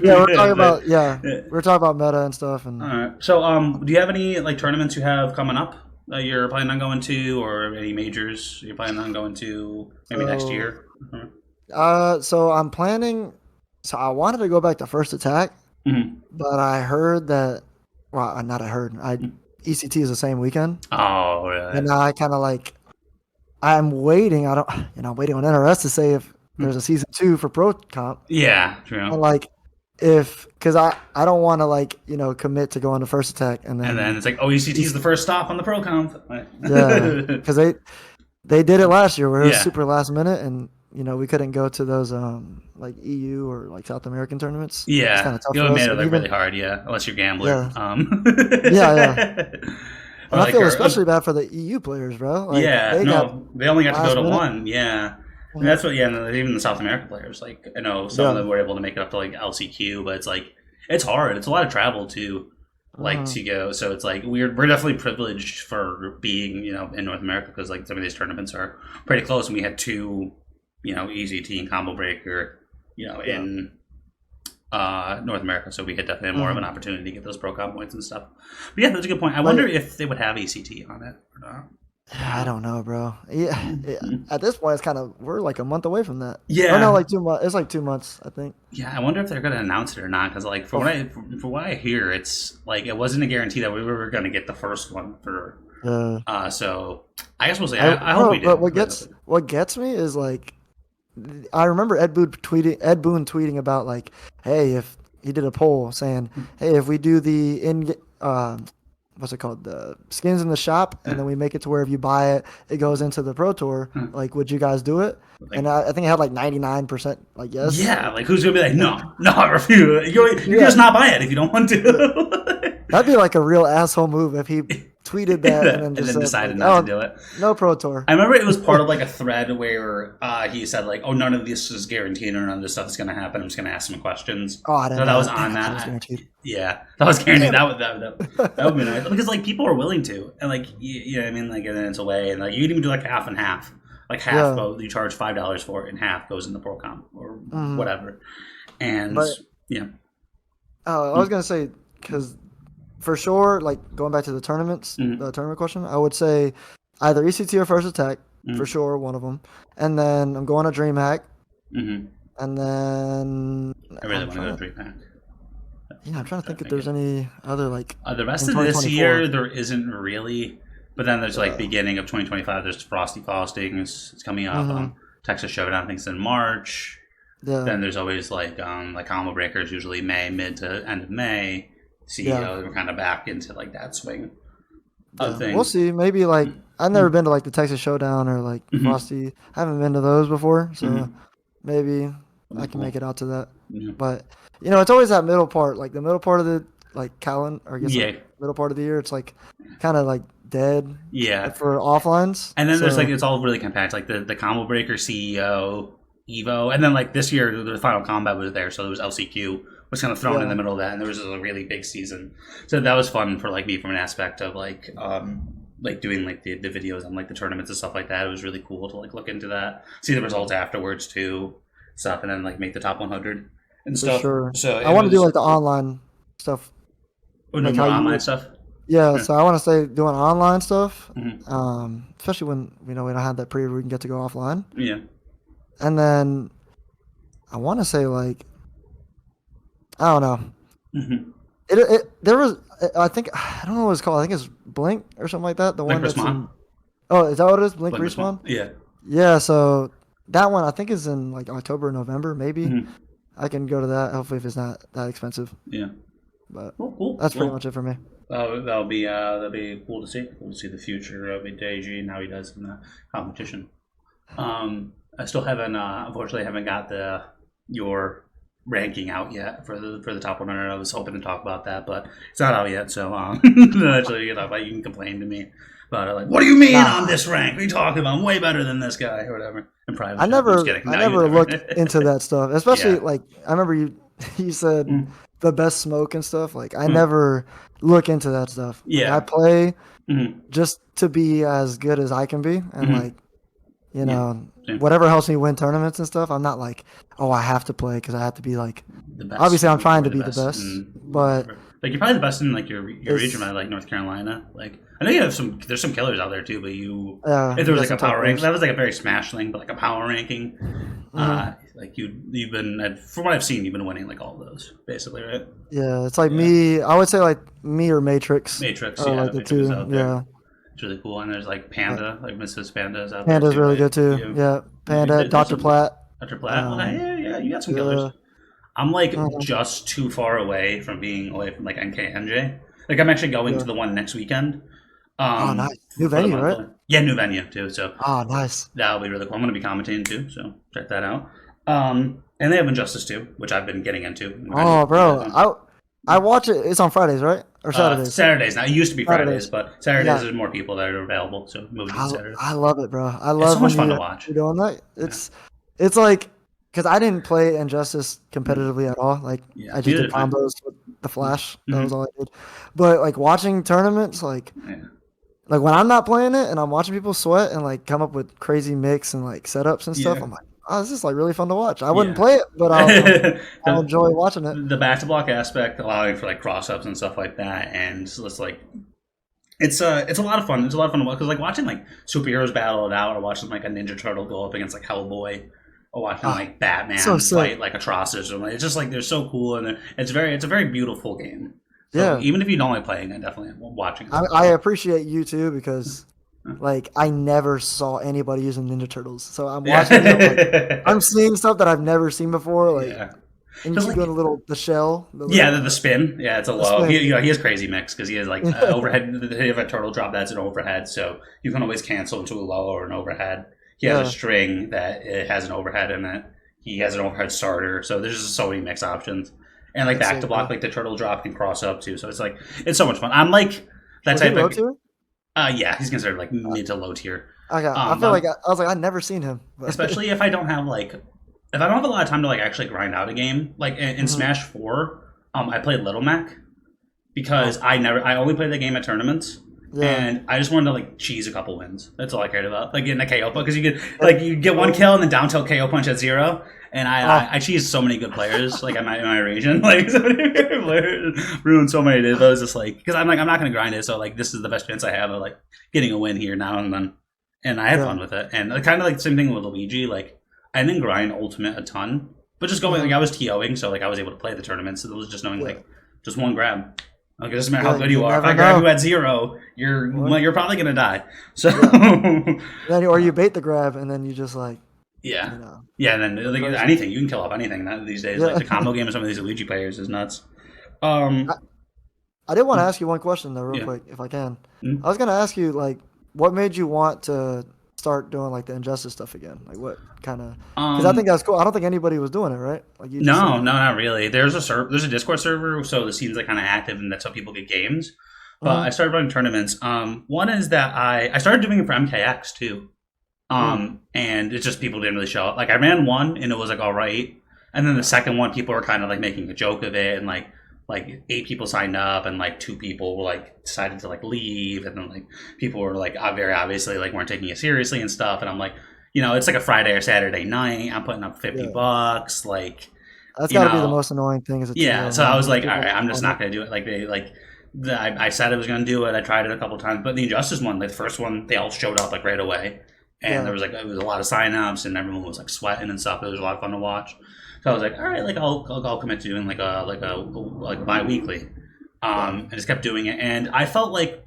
Yeah, we're talking about Yeah. we're talking about meta and stuff and All right. So do you have any like tournaments you have coming up that you're planning on going to, or any majors you're planning on going to maybe next so year? so I'm planning so I wanted to go back to First Attack, Mm-hmm. but I heard that well, not I heard. ECT is the same weekend. Oh, And really? now I kind of like I'm waiting. I don't I'm waiting on NRS to say if there's a season 2 for Pro Comp. Yeah, true. And like if because I don't want to like commit to going to First Attack and And then then it's like, oh, ECT is the first stop on the pro comp. yeah, because they did it last year where it was Yeah, super last minute and we couldn't go to those like EU or like South American tournaments. It's kind yeah. of tough You for would us. made it And like even really hard, yeah. Unless you're a gambler. yeah, yeah, yeah. Or And I like, feel especially bad for the EU players, bro. Like yeah, they got no, they only got to go last to minute. one, yeah. And Mhm. that's what, yeah, and even the South American players, like, I know some of Yeah. them were able to make it up to like LCQ, but it's like, it's hard. It's a lot of travel too, like Mhm. to go. So it's like, we're definitely privileged for being, in North America because like some of these tournaments are pretty close. And we had two, EZT and Combo Breaker, Yeah. in North America, so we had definitely more of an Mhm. opportunity to get those pro comp points and stuff. But yeah, that's a good point. I Like wonder if they would have ACT on it or not. I don't know, bro. Yeah, at this point, we're like a month away from that. Or no, Yeah, like 2 months. It's like 2 months, I think. yeah. I wonder if they're going to announce it or not. Because like Oh, for what I hear, it's like it wasn't a guarantee that we were going to get the first one for. yeah. So I guess we'll see. I hope Bro, we do. but I really hope we do. what gets me is like I remember Ed Boon tweeting about like, hey, if he did a poll saying, hey, if we do the what's it called, the skins in the shop, and then we make it to where if you buy it, it goes into the Pro Tour. Like, would you guys do it? Like, And I think it had like 99% like yes. yeah, like who's gonna be like, no, I refuse. You can Yeah, just not buy it if you don't want to. that'd be like a real asshole move if he tweeted that and then and just then said decided like, not to "Oh, do it. no Pro Tour." I remember it was part of like a thread where he said like, "Oh, none of this is guaranteed, or none of this stuff is going to happen. I'm just going to ask some questions." Oh, I So didn't that know was that. Damn, on I thought it was that. guaranteed. Yeah, that was guaranteed. Damn it. That would be nice because like people are willing to, and like you know what I mean, like and then it's away, and like you can even do like half and half. Like half, Yeah. you charge $5 for it, and half goes into pro comp or Mhm. whatever. And But yeah, I was gonna say because for sure, like going back to mm-hmm. the tournament question, I would say either ECT or First Attack for Mm-hmm. sure, one of them, and then I'm going to DreamHack, Mm-hmm. and then I really I'm want to go trying to to Dreamhack. yeah, I'm trying to Try think to if think there's it. any other like The rest in of this year, 2024. there isn't really. But then there's like Yeah. beginning of 2025. There's Frosty Costings. It's coming up. Mm-hmm. Texas Showdown. I think it's in March. Yeah. Then there's always like combo breakers. Usually May, mid to end of May. Yeah. CEO. We're kind of back into like that swing of Yeah. We'll things. see. Maybe like I've never been to like the Texas Showdown or like Mm-hmm. Frosty. I haven't been to those before, so Mm-hmm. maybe That'd I be can make cool. it out to that. Yeah. But it's always that middle part, like the middle part of the like calendar, or I guess like Yeah. middle part of the year. It's like kind of like dead Yeah. for offlines. And then there's like So it's all really compact, like the combo breaker CEO Evo, and then like this year the final combat was there, so there was LCQ was kind of thrown in yeah, the middle of that, and there was a really big season, so that was fun for like me from an aspect of like doing like the videos on like the tournaments and stuff like that. It was really cool to like look into that, see the results afterwards too, stuff, and then like make the top 100 and for stuff. sure. So I it want to do was like the online stuff, no like more how online you. stuff. Yeah, Yeah. so I want to stay doing online stuff, Hmm. especially when we don't have that period where we can get to go offline. Yeah. And then I want to say like I don't know. Hmm. It there was I think I don't know what it's called. I think it's Blink or something like that. The Like one that's Rismont. in. Oh, is that what it is? Blink Like Rismont. Respawn. Yeah. Yeah, so that one I think is in like October, November, maybe. Hmm. I can go to that. Hopefully, if it's not that expensive. Yeah. But Cool. Cool. that's pretty Well, much it for me. that'll be cool to see. Cool to see the future of BigDaddyG and how he does in the competition. I still haven't, unfortunately, haven't got your ranking out yet for the top 100. I was hoping to talk about that, but it's not out yet. So actually, you know, you can complain to me about it. Like, what do you mean on Nah, this rank? What are you talking about? I'm way better than this guy or whatever. In private I chat, I'm just never kidding. I No, you never never. look into that stuff. Especially Yeah. like I remember you said Mm. the best smoke and stuff. Like I Mm. never look into that stuff. Like I Yeah. play Hmm. just to be as good as I can be, and Hmm. like Yeah. Same. whatever helps me win tournaments and stuff. I'm not like, oh, I have to play because I have to be like. The best Obviously, I'm trying or to the be the best best, in but whatever. Like you're probably the best in like your region, it's right? Like North Carolina. Like I know you have some. There's some killers out there too, but you. If you there was got like some a tough power rank, players. that was like a very Smash thing, but like a power ranking. Hmm. Like you've been from what I've seen, you've been winning like all of those basically, right? Yeah, it's like Yeah. me. I would say like me or Matrix Matrix, are yeah, like the Matrix is two. out there. Yeah, It's really cool, and there's like but Panda, like Mrs. Panda is out there Panda's too, really right? good too. You, Yeah, Panda, there's Doctor some Platt. Dr. Platt. Okay, Um, yeah, you got some killers. yeah. I'm like Mhm. just too far away from being away from like NKNJ. Like I'm actually going to Yeah. the one next weekend. Oh, nice. New For the venue, right? monthly. Yeah, new venue too. So Oh, nice. that'll be really cool. I'm going to be commentating too, so check that out. And they have Injustice too, which I've been getting into. Oh, bro, I watch it. It's on Fridays, right? Or Saturdays? Saturdays now. It used to be Fridays, Saturdays. but Saturdays Yeah, there's more people that are available, so moving to Saturdays. I love it, bro. I It's so love when much fun to watch. you're doing that. Yeah, It's like because I didn't play Injustice mm, competitively at all. Like yeah. I just Neither did did I. combos with the Flash. That was Mm-hmm. all I did. But like watching tournaments, Yeah. like when I'm not playing it and I'm watching people sweat and like come up with crazy mix and like setups and stuff, Yeah. I'm like, oh, this is like really fun to watch. I wouldn't Yeah. play it, but I'll the, enjoy watching it. the back to block aspect, allowing for like cross ups and stuff like that, and so it's like it's a lot of fun. It's a lot of fun to watch because like watching like superheroes battle it out, or watching like a Ninja Turtle go up against like Hellboy, or watching Ah, like Batman so sick. fight like Atrocitus. Or, like, it's just like they're so cool, and it's a very beautiful game. So Yeah, even if you don't like playing it, definitely watching I, it. I appreciate you too because like I never saw anybody using Ninja Turtles. So I'm watching it. I'm Yeah, seeing stuff that I've never seen before. Like, yeah. and you Because keep like doing the shell, the yeah, little the spin. Yeah, it's a the low. spin. He has crazy mix because he has like overhead. They have a turtle drop that's an overhead, so you can always cancel into a low or an overhead. He has a Yeah, string that it has an overhead in it. He has an overhead starter, so there's just so many mix options. And like that's back sick, to bro. block, like the turtle drop can cross up too. So it's like it's so much fun. I'm like that Was he type low of tier? Yeah, he's considered like Uh, mid to low tier. okay, I feel like Um, I was like I'd never seen him, but especially if I don't have like if I don't have a lot of time to like actually grind out a game. Like in Mhm. Smash Four, I played Little Mac because Oh, I only played the game at tournaments. yeah, And I just wanted to like cheese a couple wins. That's all I cared about. Like getting a KO punch because that, you get one oh, kill and then down tilt KO punch at zero. And oh, I cheesed so many good players like in my region. Like so many good players ruined so many days. But I was just like because I'm not gonna grind it. So like this is the best chance I have of like getting a win here now and then. And I had yeah, fun with it. And kind of like the same thing with Luigi. Like I didn't grind Ultimate a ton, but just going like mhm, I was TOing, so like I was able to play the tournaments. So it was just knowing yeah, like just one grab. Like it doesn't matter how yeah. good You you are. If never I grab know. you at zero, What? you're probably gonna die. So Yeah. Then or you bait the grab and then you just like yeah, you know yeah. And then go like crazy. anything you can kill off anything these days. Like Yeah. the combo game of some of these Luigi players is nuts. Um, I, I did want to ask you one question though, real yeah. quick, if I can. I Mm. was gonna ask you like, what made you want to start doing like the injustice stuff again? Like, what kind of? Because I think Um, that's cool. I don't think anybody was doing it, right? Like you just no, said no, that. not really. There's a Discord server, so the scene's like kind of active, and that's how people get games. But I Hmm. started running tournaments. One is that I started doing it for MKX too. Mm. And it's just people didn't really show up. Like I ran one and it was like all right, and then the Yeah. second one people were kind of like making a joke of it, and like eight people signed up, and like two people were like decided to like leave, and then like people were like very obviously like weren't taking it seriously and stuff. And I'm like, it's like a Friday or Saturday night. I'm putting up Yeah. $50, like That's you got to be the know, most annoying thing as a yeah. TO, So I man. was When like, all people right, I'm just on it. not gonna do it. Like they like. I said I was going to do it. I tried it a couple times, but the Injustice one, like the first one, they all showed up like right away, and Yeah. there was like it was a lot of signups, and everyone was like sweating and stuff. It was a lot of fun to watch. So I was like, all right, like I'll commit to doing like bi-weekly. Yeah. I just kept doing it, and I felt like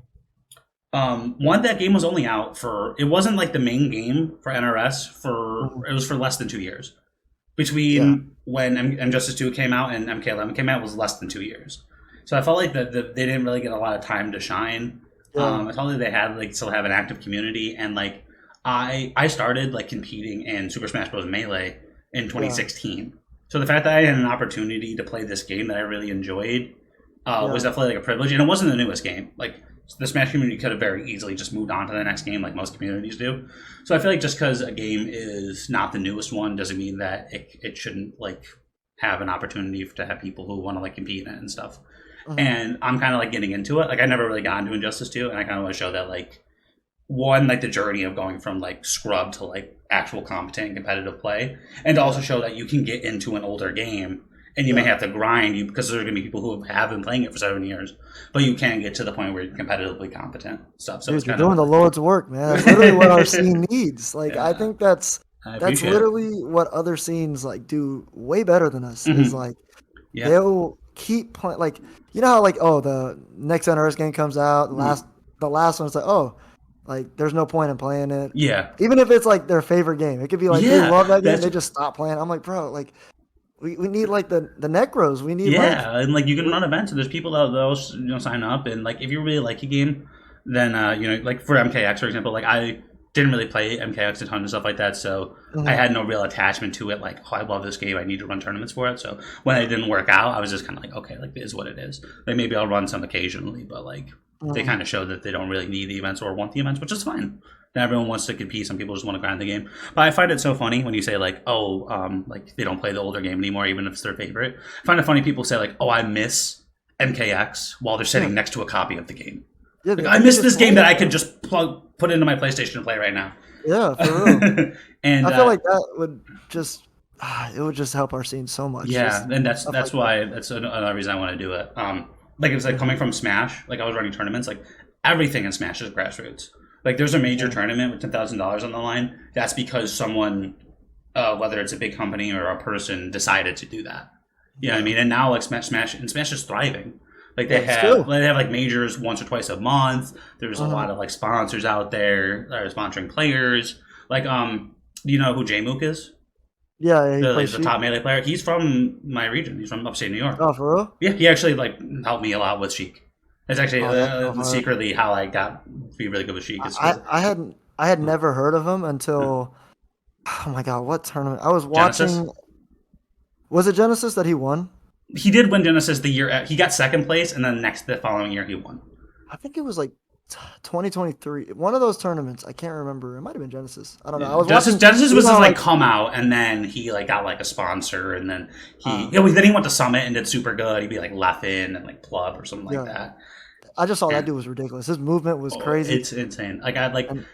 one that game was only out for it wasn't like the main game for NRS for Mhm. it was for less than 2 years Yeah. between when Justice 2 came out and MK11 came out was less than 2 years. So I felt like they didn't really get a lot of time to shine. Yeah. I felt like they had like still have an active community, and like I started like competing in Super Smash Bros. Melee in Yeah. 2016. So the fact that I had an opportunity to play this game that I really enjoyed was Yeah. definitely like a privilege, and it wasn't the newest game. Like the Smash community could have very easily just moved on to the next game, like most communities do. So I feel like just because a game is not the newest one doesn't mean that it shouldn't like have an opportunity to have people who want to like compete in it and stuff. Mhm. And I'm kind of like getting into it. Like I never really got into Injustice 2, and I kind of want to show that like one like the journey of going from like scrub to like actual competent and competitive play, and to also Yeah. show that you can get into an older game and you may Yeah. have to grind you because there's going to be people who have been playing it for 7 years, but you can get to the point where you're competitively competent stuff. So it's Dude, you're kind of doing the Lord's work, man. That's literally what our scene needs. Like, I yeah, think I that's appreciate it. literally what other scenes like do way better than us. Is Hmm. like Yeah, they'll keep playing. Like you know how like oh the next NRS game comes out, mhm. the last one's like oh like there's no point in playing it. Yeah, Even if it's like their favorite game, it could be like they yeah. love that game, That's they just stop playing. I'm like, bro, like we need like the necros. We need like Yeah, and like you can we, run events, and there's people that they'll sign up, and like if you really like a game, then like for MKX for example, like I didn't really play MKX a ton and stuff like that, so I mhm, had no real attachment to it. Like, oh, I love this game, I need to run tournaments for it. So when it didn't work out, I was just kind of like, okay, like it is what it is. Like maybe I'll run some occasionally, but like they mhm. kind of show that they don't really need the events or want the events, which is fine. And everyone wants to compete. Some people just want to grind the game. But I find it so funny when you say like, oh, like they don't play the older game anymore, even if it's their favorite. I find it funny people say like, oh, I miss MKX while they're Yeah, sitting next to a copy of the game. yeah. Like They I need miss to this play game that it, I could bro. just put into my PlayStation and play right now. Yeah, for real. And I feel like that would just it would just help our scene so much. yeah, Just and stuff that's like that. why that's another reason I want to do it. Like it's like Mhm. coming from Smash. Like I was running tournaments. Like everything in Smash is grassroots. Like there's a major Yeah. tournament with $10,000 on the line. That's because someone, whether it's a big company or a person, decided to do that. You know what I Yeah. mean? And now like Smash is thriving. Like Yeah. Still. they have like majors once or twice a month. There's a Mhm. lot of like sponsors out there that are sponsoring players. Like do you know who J Mook is? Yeah, yeah. He The plays the Sheik. top melee player. He's from my region. He's from upstate New York. Oh, for real? Yeah, he actually like helped me a lot with Sheik. It's actually Oh, that's so hard. secretly how I got to be really good with Sheik. Is because I had never heard of him until oh my god, what tournament? I was Genesis. watching. Was it Genesis that he won? He did win Genesis the year he got second place, and then the following year he won. I think it was like 2023. One of those tournaments. I can't remember. It might have been Genesis. I don't know. I was Genesis, watching. Genesis It was was his on like like. come out, and then he like got like a sponsor, and then Uh, then he went to Summit and did super good. He'd be like Leffen and like Plub or something like yeah. that. I just saw that And dude was ridiculous. His movement was oh, crazy. it's insane. Like I like And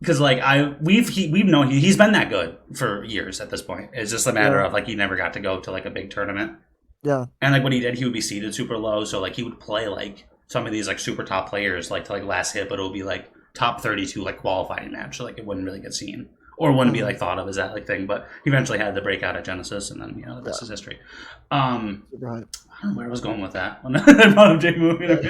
because like we've known he's been that good for years at this point. It's just a matter yeah, of like he never got to go to like a big tournament, yeah. and like what he did, he would be seated super low, so like he would play like some of these like super top players like to like last hit, but it would be like top 32 like qualifying match, so like it wouldn't really get seen or wouldn't be Mhm. like thought of as that like thing. But he eventually had the breakout at Genesis, and then the rest Yeah. is history. Um, Super hype. I don't know where I was going with that when I brought up J Movie and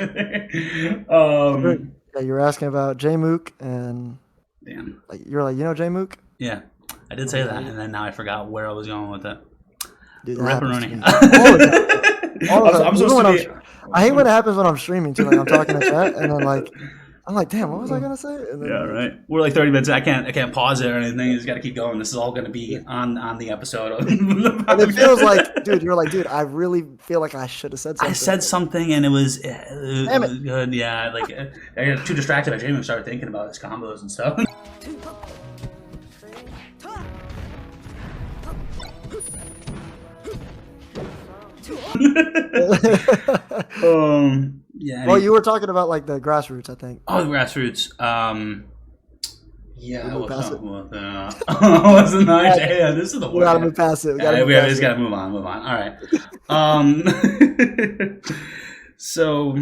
Yeah. everything. Yeah, you were asking about J Mook and Damn. like you're like, you know J Mook? Yeah, I did say that, and then now I forgot where I was going with it. Dude, that Rip and happens to running. me all the time. All the time. I'm Even supposed when to be. I hate when it happens when I'm streaming too. Like I'm talking to chat and then like I'm like, damn, what was I gonna say? And then Yeah, like, right. We're like 30 minutes. I can't pause it or anything. You just got to keep going. This is all going to be on the episode. Of and it feels like, dude, you're like, dude, I really feel like I should have said something. I said something and it was Damn it. good. Yeah, like I got too distracted. I didn't even start thinking about his combos and stuff. Yeah. Well, you were talking about like the grassroots, I think. Oh, the grassroots. Yeah, We I move was past talking it. about that. Wasn't I? Yeah, this is the We word. gotta move past it. We gotta Yeah, move we past just it. gotta move on. All right. So,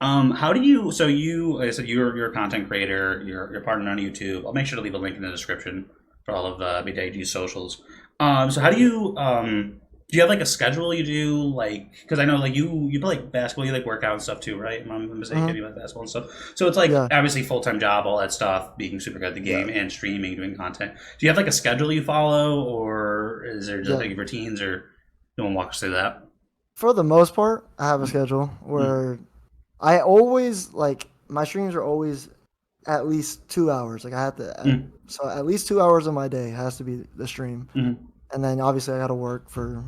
how do you? So you, like I said, you're a content creator. You're partnered on YouTube. I'll make sure to leave a link in the description for all of BigDaddyG's socials. So how do you? Do you have like a schedule you do? Like, because I know like you play like basketball, you like work out and stuff too, right? Am I mistaken? Mhm. You like basketball and stuff. So it's like Yeah, obviously full time job, all that stuff, being super good at the yeah, game and streaming, doing content. Do you have like a schedule you follow, or is there just yeah. like routines, or you want to walk us through that? For the most part, I have a schedule Mm, where I always like my streams are always at least 2 hours. Like I have to, mm, so at least 2 hours of my day has to be the stream, mm, and then obviously I got to work for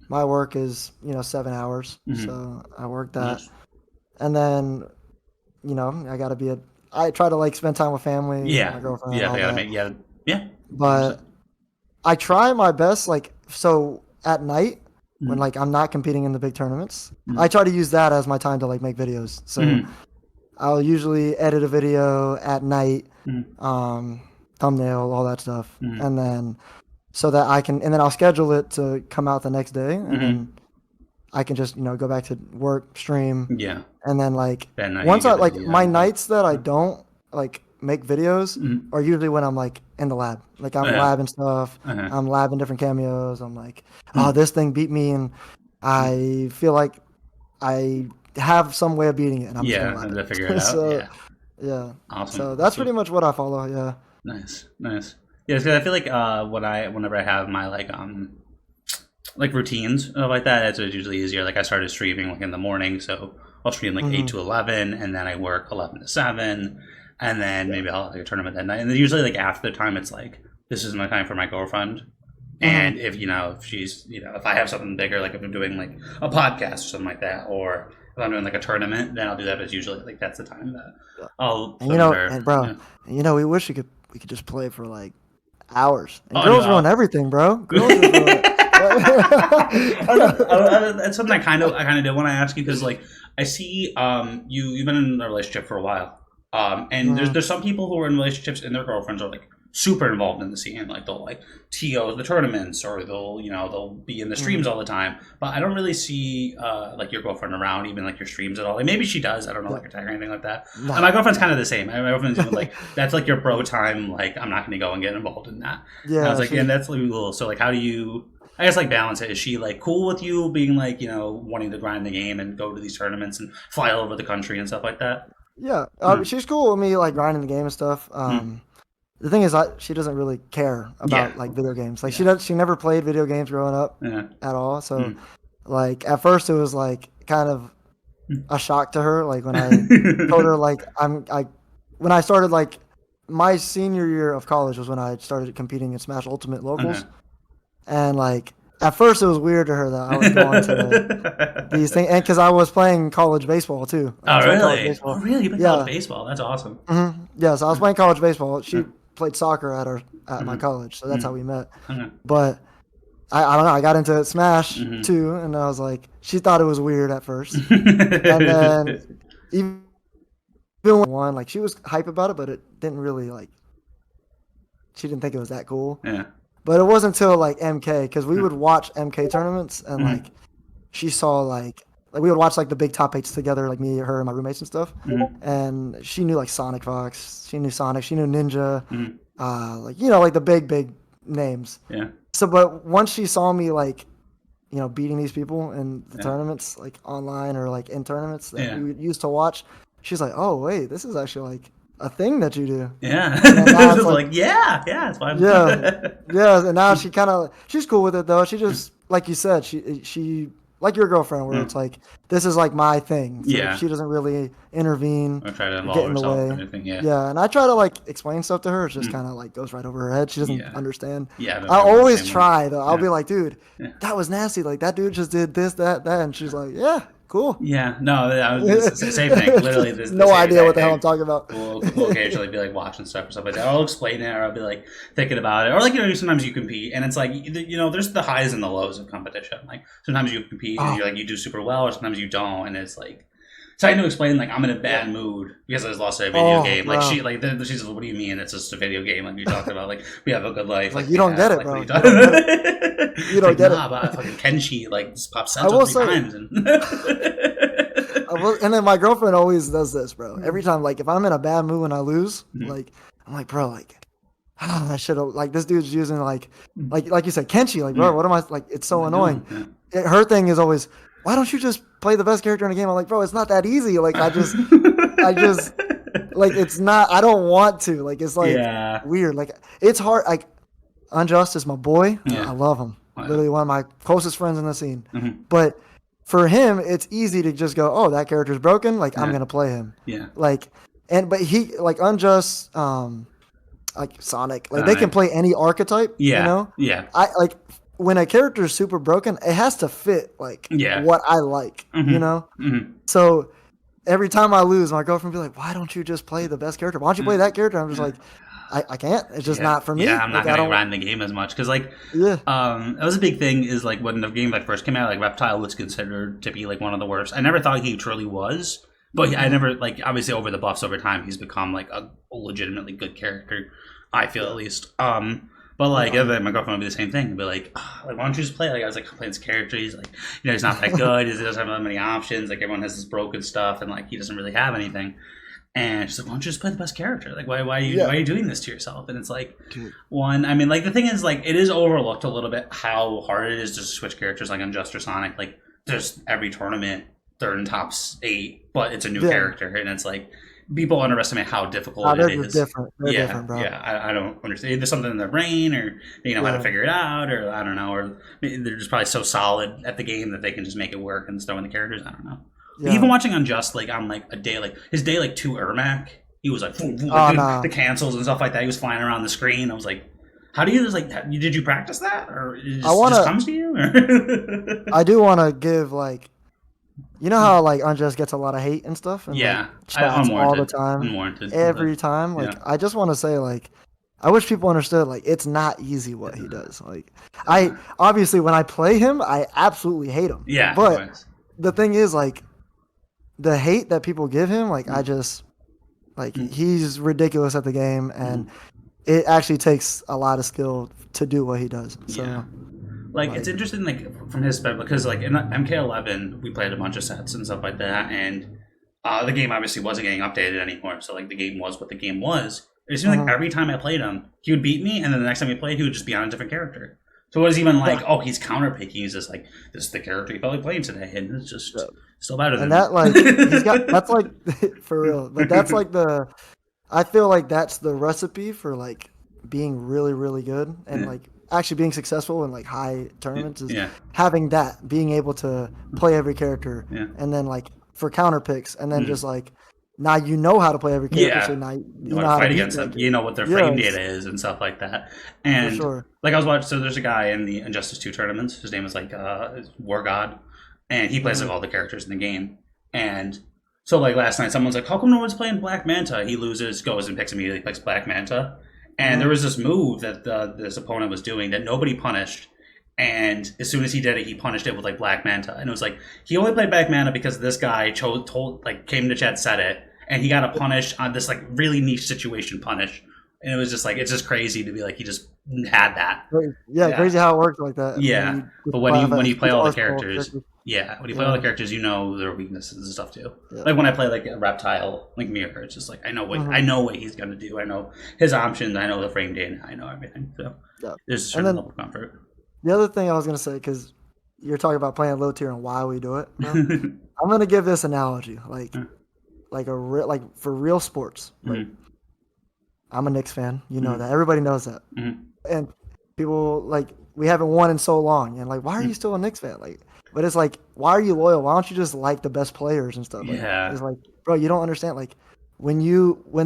my work is 7 hours, mm. so I work that, Nice. and then I got to be a. I try to like spend time with family, my Yeah, girlfriend, yeah, all I gotta that, make yeah, yeah. 100%. but I try my best. Like so at night when Mm, like I'm not competing in the big tournaments, I mm, try to use that as my time to like make videos. So mm, I'll usually edit a video at night, mm, um, thumbnail, all that stuff, mm, and then so that I can, and then I'll schedule it to come out the next day, and mm. then I can just go back to work, stream, Yeah, and then like that night you once I get like busy. my Yeah, yeah. nights that I don't like make videos Mm, are usually when I'm like in the lab, like I'm yeah. labbing stuff, Uh-huh. I'm labbing different cameos. I'm like, oh, Mm, this thing beat me, and mm. I feel like I have some way of beating it, and I'm just gonna Yeah, lab and to figure it it. out. So Yeah, yeah, so awesome. that's So pretty much what I follow. Yeah. nice, nice. Yeah, because I feel like whenever I have my like routines and stuff like that, it's usually easier. Like I started streaming like in the morning, so I'll stream like eight Hmm. to 11, and then I work 11 to 7, and then Yeah. maybe I'll have like a tournament that night. And then usually like after the time, it's like this is my time for my girlfriend. Hmm. And if she's if I have something bigger, like if I'm doing like a podcast or something like that, or if I'm doing like a tournament, then I'll do that. But it's usually like that's the time that Yeah. I'll And put in her. and bro, Yeah. we wish we could just play for like hours. And Oh, dude, girls ruin everything, bro. Girls just ruin. That's something I kind of did want to ask you because like I see you've been in a relationship for a while and Mhm. there's some people who are in relationships and their girlfriends are like super involved in the scene, like they'll like TOs the tournaments, or they'll be in the streams Mhm. all the time, but I don't really see like your girlfriend around even like your streams at all. Like maybe she does, I don't know, Yeah. like a tag or anything like that. And Nah. my girlfriend's kind of the same. My girlfriend's even like that's like your bro time, like I'm not gonna go and get involved in that. And I was Yeah, like, yeah, she. that's really cool. So like how do you I guess like balance it? Is she like cool with you being like, wanting to grind the game and go to these tournaments and fly all over the country and stuff like that? Yeah, Mm. she's cool with me like grinding the game and stuff. Mm. The thing is, she doesn't really care Yeah. about like video games. Like Yeah. she never played video games growing up Yeah. at all. So Mm. like at first it was like kind of Mm. a shock to her. Like when I told her like when I started like my senior year of college was when I started competing in Smash Ultimate Okay. locals, and like At first, it was weird to her that I was going to these things, and because I was playing college baseball too. I Oh was playing college really? Oh baseball. really? You play college Yeah, baseball? That's awesome. yeah. So I was playing college baseball. She Mm-hmm. played soccer at my college, so that's how we met. Okay. But I don't know. I got into Smash Mm-hmm. too, and I was like, she thought it was weird at first, and then even when one, like she was hype about it, but it didn't really like. She didn't think it was that cool. Yeah. But it wasn't until like MK, because we would watch MK tournaments, and Mm-hmm. like she saw like we would watch like the big top eights together, like me, her, and my roommates and stuff. Mm-hmm. And she knew like Sonic Fox, she knew Sonic, she knew Ninja, Mm-hmm. like like the big names. Yeah. So, but once she saw me like beating these people in the Yeah. tournaments, like online or like in tournaments that Yeah. we used to watch, she's like, "Oh wait, this is actually like a thing that you do." Yeah. And then now it's Just like, like yeah, it's fine. yeah, yeah. And now she's cool with it though. She just like you said, she like your girlfriend, where Mm. it's like this is like my thing. So Yeah. she doesn't really intervene Or try to or get involve in the herself or way. anything. Yeah. Yeah, and I try to like explain stuff to her. It just Mm. kind of like goes right over her head. She doesn't Yeah. understand. Yeah. I Everyone's the always same way. try though. I'll Yeah. be like, dude, Yeah. that was nasty. Like that dude just did this, that, and she's like, yeah, cool. Yeah. No, it's the same thing. Literally, the No same idea what exact the hell thing. I'm talking about. We'll occasionally be like watching stuff or stuff like that. Or I'll explain it, or I'll be like thinking about it, or like sometimes you compete, and it's like there's the highs and the lows of competition. Like sometimes you compete and Oh, you do super well, or sometimes you don't, and it's like trying to explain like I'm in a bad mood because I just lost a video oh, game. Like bro. she's like, what do you mean? It's just a video game. Like you talked about like we have a good life. Like Like you don't get it, like bro. what You are you don't get it. talking? You It's don't like get nah, it. but fucking Kenshi like just popped I Sentinel will 3 say, times and. and then my girlfriend always does this, bro. Every time, like, if I'm in a bad mood and I lose, Mhm. like, I'm like, bro, like, I should have, like, this dude's using, like you said, Kenshi, like, bro, Yeah. what am I, like, it's so What am I annoying. doing? Her thing is always, why don't you just play the best character in the game? I'm like, bro, it's not that easy. Like, I just, like, it's not, I don't want to. Like, it's like Yeah. weird. Like, it's hard. Like, Unjust is my boy. Yeah. I love him. Oh, yeah. Literally one of my closest friends in the scene. Mhm. But for him, it's easy to just go, oh, that character's broken. Like, I'm Yeah. going to play him. Yeah. Like, but he, like, Unjust, like Sonic, like, they can Sonic. play any archetype, Yeah. Yeah. I like when a character is super broken, it has to fit like Yeah. what I like, Mhm. hmm So every time I lose, my girlfriend will be like, "Why don't you just play the best character? Why don't you play that character?" I'm just like, I can't. It's just Yeah. not for me. Yeah, I'm not Like, I gonna don't. grind the game as much because like Yeah. that was a big thing. Is like when the game like first came out, like Reptile was considered to be like one of the worst. I never thought he truly was, but I never like obviously over the buffs over time, he's become like a legitimately good character. I feel at least. But like, my girlfriend would be the same thing. She'd be like, oh, like, why don't you just play? Like, I was like, playing this character. He's like, he's not that good. He doesn't have that many options. Like, everyone has this broken stuff, and like, he doesn't really have anything. And she's like, why don't you just play the best character? Like, why are you doing this to yourself? And it's like, Dude. one, I mean, like, the thing is, like, it is overlooked a little bit how hard it is to switch characters, like, on Just or Sonic. Like, there's every tournament, they're in top 8, but it's a new character. And it's like, people underestimate how difficult They're it just is. different. They're different, bro. Yeah, I don't understand. There's something in their brain, or they know how to figure it out, or I don't know, or they're just probably so solid at the game that they can just make it work and just throw in the characters. I don't know. Yeah. Even watching Unjust, like on like a day, like his day, like 2 Ermac, he was like, boom, boom, nah. the cancels and stuff like that. He was flying around the screen. I was like, how do you just like? Did you practice that, or it just comes to you? Or? I do want to give like. You know how like Unjust gets a lot of hate and stuff, and Yeah, like, chats all the time, unwarranted, every time. Like I just want to say like, I wish people understood like it's not easy what he does. Like I obviously when I play him, I absolutely hate him. Yeah, but the thing is like, the hate that people give him, like I just like he's ridiculous at the game, and it actually takes a lot of skill to do what he does. So. Yeah. Like, it's interesting, like, from his perspective, because, like, in MK11, we played a bunch of sets and stuff like that, and the game obviously wasn't getting updated anymore, so, like, the game was what the game was. It seemed like every time I played him, he would beat me, and then the next time he played, he would just be on a different character. So it was even like, oh, he's counter-picking, he's just like, this is the character he probably played today, and it's just still better than and that, like, he's got, that's, like, for real, but that's, like, I feel like that's the recipe for, like, being really, really good, and, like, actually being successful in like high tournaments is having being able to play every character, and then like for counter picks, and then just like now you know how to play every character, so Yeah, now you know you how know to how to fight beat against that them. You know what their character. frame data Yes, is and stuff like that. for And sure. like I was watching, so there's a guy in the Injustice 2 tournaments. His name is like War God, and he plays Hmm. like all the characters in the game. And so like last night, someone's like, "How come no one's playing Black Manta?" He loses, goes and immediately picks Black Manta. And there Hmm. was this move that this opponent was doing that nobody punished. And as soon as he did it, he punished it with like Black Manta. And it was like he only played Black Manta because this guy came to chat, said it, and he got a punish on this like really niche situation punish. And it was just like it's just crazy to be like he just had that. Yeah, Yeah, crazy how it works like that. And then yeah. you just But have when a you play huge all the arsenal of characters, characters. yeah, when you play all the Yeah, characters, you know their weaknesses and stuff too. yeah. Like when I play like a reptile, like Mirror, it's just like I Hmm. know what he's gonna do. I know his options. I know the frame data. I know everything. So Yeah. there's a And certain then level of comfort. the other thing I was gonna say, because you're talking about playing low tier and why we do it, bro. I'm gonna give this analogy, like for real sports. Like Mhm, I'm a Knicks fan, you know mhm, that. Everybody knows that. mhm, And people like we haven't won in so long, and like, why are you mhm. still a Knicks fan? Like, but it's like, why are you loyal? Why don't you just like the best players and stuff? Like, Yeah, it's like, bro, you don't understand. Like, when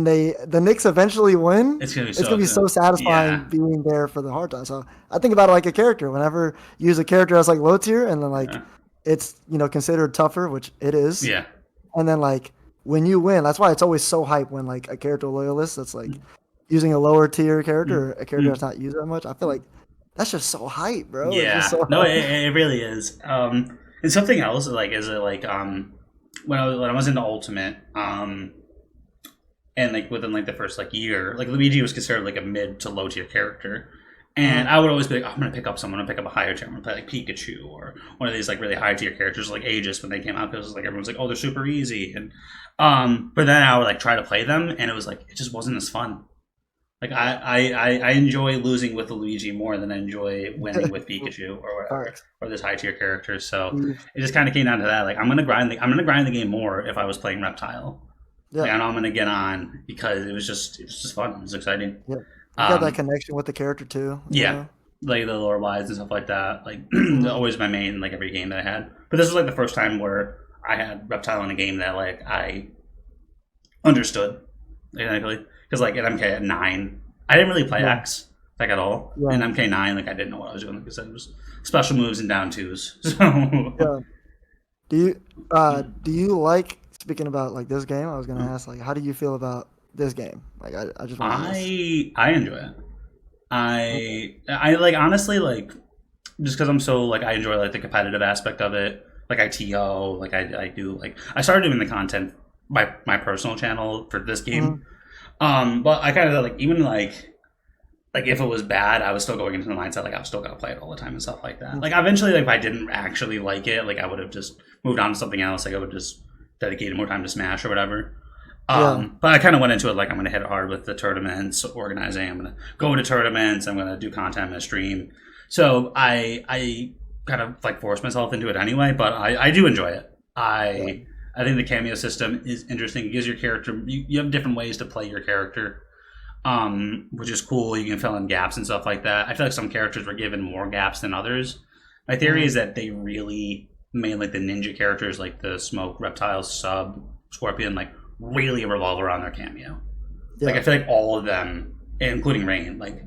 the Knicks eventually win, it's gonna be it's so gonna be so good. satisfying Yeah, being there for the hard time. So I think about it like a character. Whenever you use a character as like low tier, and then like yeah, it's considered tougher, which it is, yeah. and then like when you win, that's why it's always so hype when like a character loyalist that's like using a lower tier character, or Mhm, a character that's mhm. not used that much. I feel like that's just so hype, bro. It's just Yeah, so no, hype. it really is. And something else, like, is it like when I was into Ultimate, and like within like the first like year, like Luigi was considered like a mid to low tier character, and Hmm. I would always be like, oh, I'm gonna pick up someone, I'm gonna pick up a higher tier, I'm gonna play like Pikachu or one of these like really high tier characters like Aegis when they came out because like everyone's like, oh, they're super easy, and but then I would like try to play them, and it was like it just wasn't as fun. Like I enjoy losing with Luigi more than I enjoy winning with Pikachu or whatever Facts. or this high tier character. So Mm. it just kind of came down to that. Like I'm gonna grind the game more if I was playing Reptile. Like Yeah, I know I'm gonna get on because it was just fun. It was exciting. yeah. You got that Um, connection with the character too. yeah, like the lore wise and stuff like that. Like always my main like every game that I had. But this was like the first time where I had Reptile in a game that like I understood exactly because like at MK9 I didn't really play Yeah, X like at all. yeah, In MK9 like I didn't know what I was doing because it was special moves and down twos. So yeah. Do you like speaking about like this game? I was gonna ask like, how do you feel about this game? Like, I just want to ask. I enjoy it. Okay. I like honestly like just because I'm so like I enjoy like the competitive aspect of it. Like I TO like I do like I started doing the content my personal channel for this Hmm. game. But I kind of like even like if it was bad, I was still going into the mindset like I was still gonna play it all the time and stuff like that. Like eventually, like if I didn't actually like it, like I would have just moved on to something else. Like I would just dedicated more time to Smash or whatever. Yeah, But I kind of went into it like I'm gonna hit it hard with the tournaments, organizing. I'm gonna go to tournaments. I'm gonna do content, I'm gonna stream. So I kind of like forced myself into it anyway. But I do enjoy it. yeah, I think the cameo system is interesting. It gives your character you have different ways to play your character, which is cool. You can fill in gaps and stuff like that. I feel like some characters were given more gaps than others. My theory hmm, is that they really made like the ninja characters, like the smoke, reptile, sub, scorpion, like really revolve around their cameo. Like I yeah, feel like all of them, including Rain, like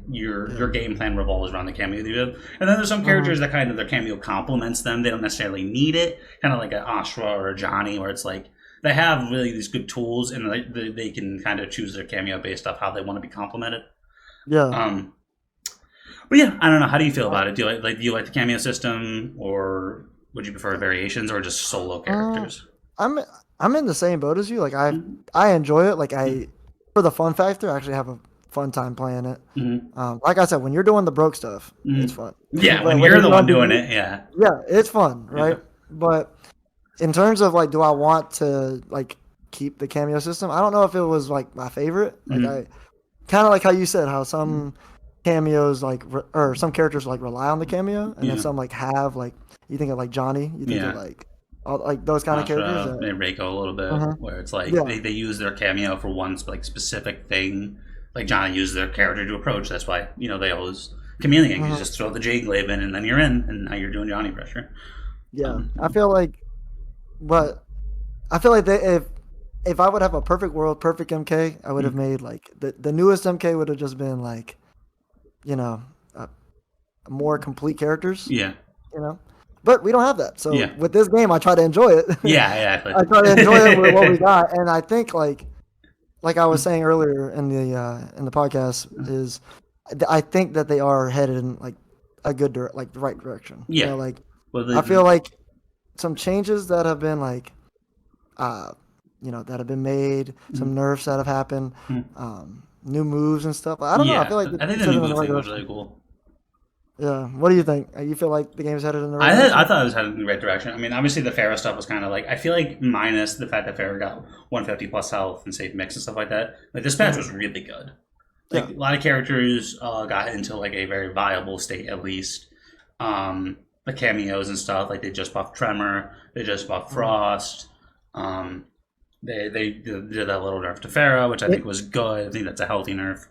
yeah. your game plan revolves around the cameo that you have. And then there's some Hmm. characters that kind of their cameo complements them. They don't necessarily need it, kind of like an Ashra or a Johnny, where it's like they have really these good tools and they can kind of choose their cameo based off how they want to be complimented. Yeah. Um, but yeah, I don't know. How do you feel Uh, about it? Do you like the cameo system, or would you prefer variations or just solo uh, characters? I'm I'm in the same boat as you. Like Mm-hmm. I enjoy it. Like I for the fun factor, I actually have a fun time playing it. Mm-hmm. Like I said, when you're doing the broke stuff, it's Mm-hmm. fun. Yeah, when But when you're you're the one doing doing the it, yeah, yeah, it's fun, yeah. right? But in terms of like, do I want to like keep the cameo system? I don't know if it was like my favorite. Like Mm-hmm. I kind of like how you said how some cameos like or some characters like rely on the cameo, and then Yeah, some like have like you think of like Johnny, you think of yeah. like all, like those kind of characters. Ashra, maybe Reiko a little bit, Mhm. where it's like Yeah. they use their cameo for one like specific thing. Like Johnny used their character to approach. That's why they always chameleon. You Mhm. just throw the J glaive in, and then you're in, and now you're doing Johnny pressure. Yeah. Um, I feel like, but I feel like they, if I would have a perfect world, perfect MK, I would have Mm. made like the newest MK would have just been like, you know, uh, more complete characters, Yeah. you know. But we don't have that. So Yeah. with this game, I try to enjoy it. Yeah, exactly. I try to enjoy it with what we got, and I think like I was saying earlier in the podcast is I think that they are headed in like a like the right direction. You Yeah. know, like Well, I feel like some changes that have been like uh that have been made, some nerfs that have happened, new moves and stuff. I don't know. I yeah, feel like I think it's the new headed in the move right thing was direction. really cool. Yeah. What do you think? You feel like the game's headed in the right I direction? thought it was headed in the right direction. I mean, obviously the Pharah stuff was kind of like I feel like minus the fact that Pharah got 150 plus health and safe mix and stuff like that. Like this patch was really good. Like Yeah. a lot of characters got into like a very viable state at least. The cameos and stuff like they just buffed Tremor, they just buffed Frost. Um, they did that little nerf to Pharah, which I think It, was good. I think that's a healthy nerf.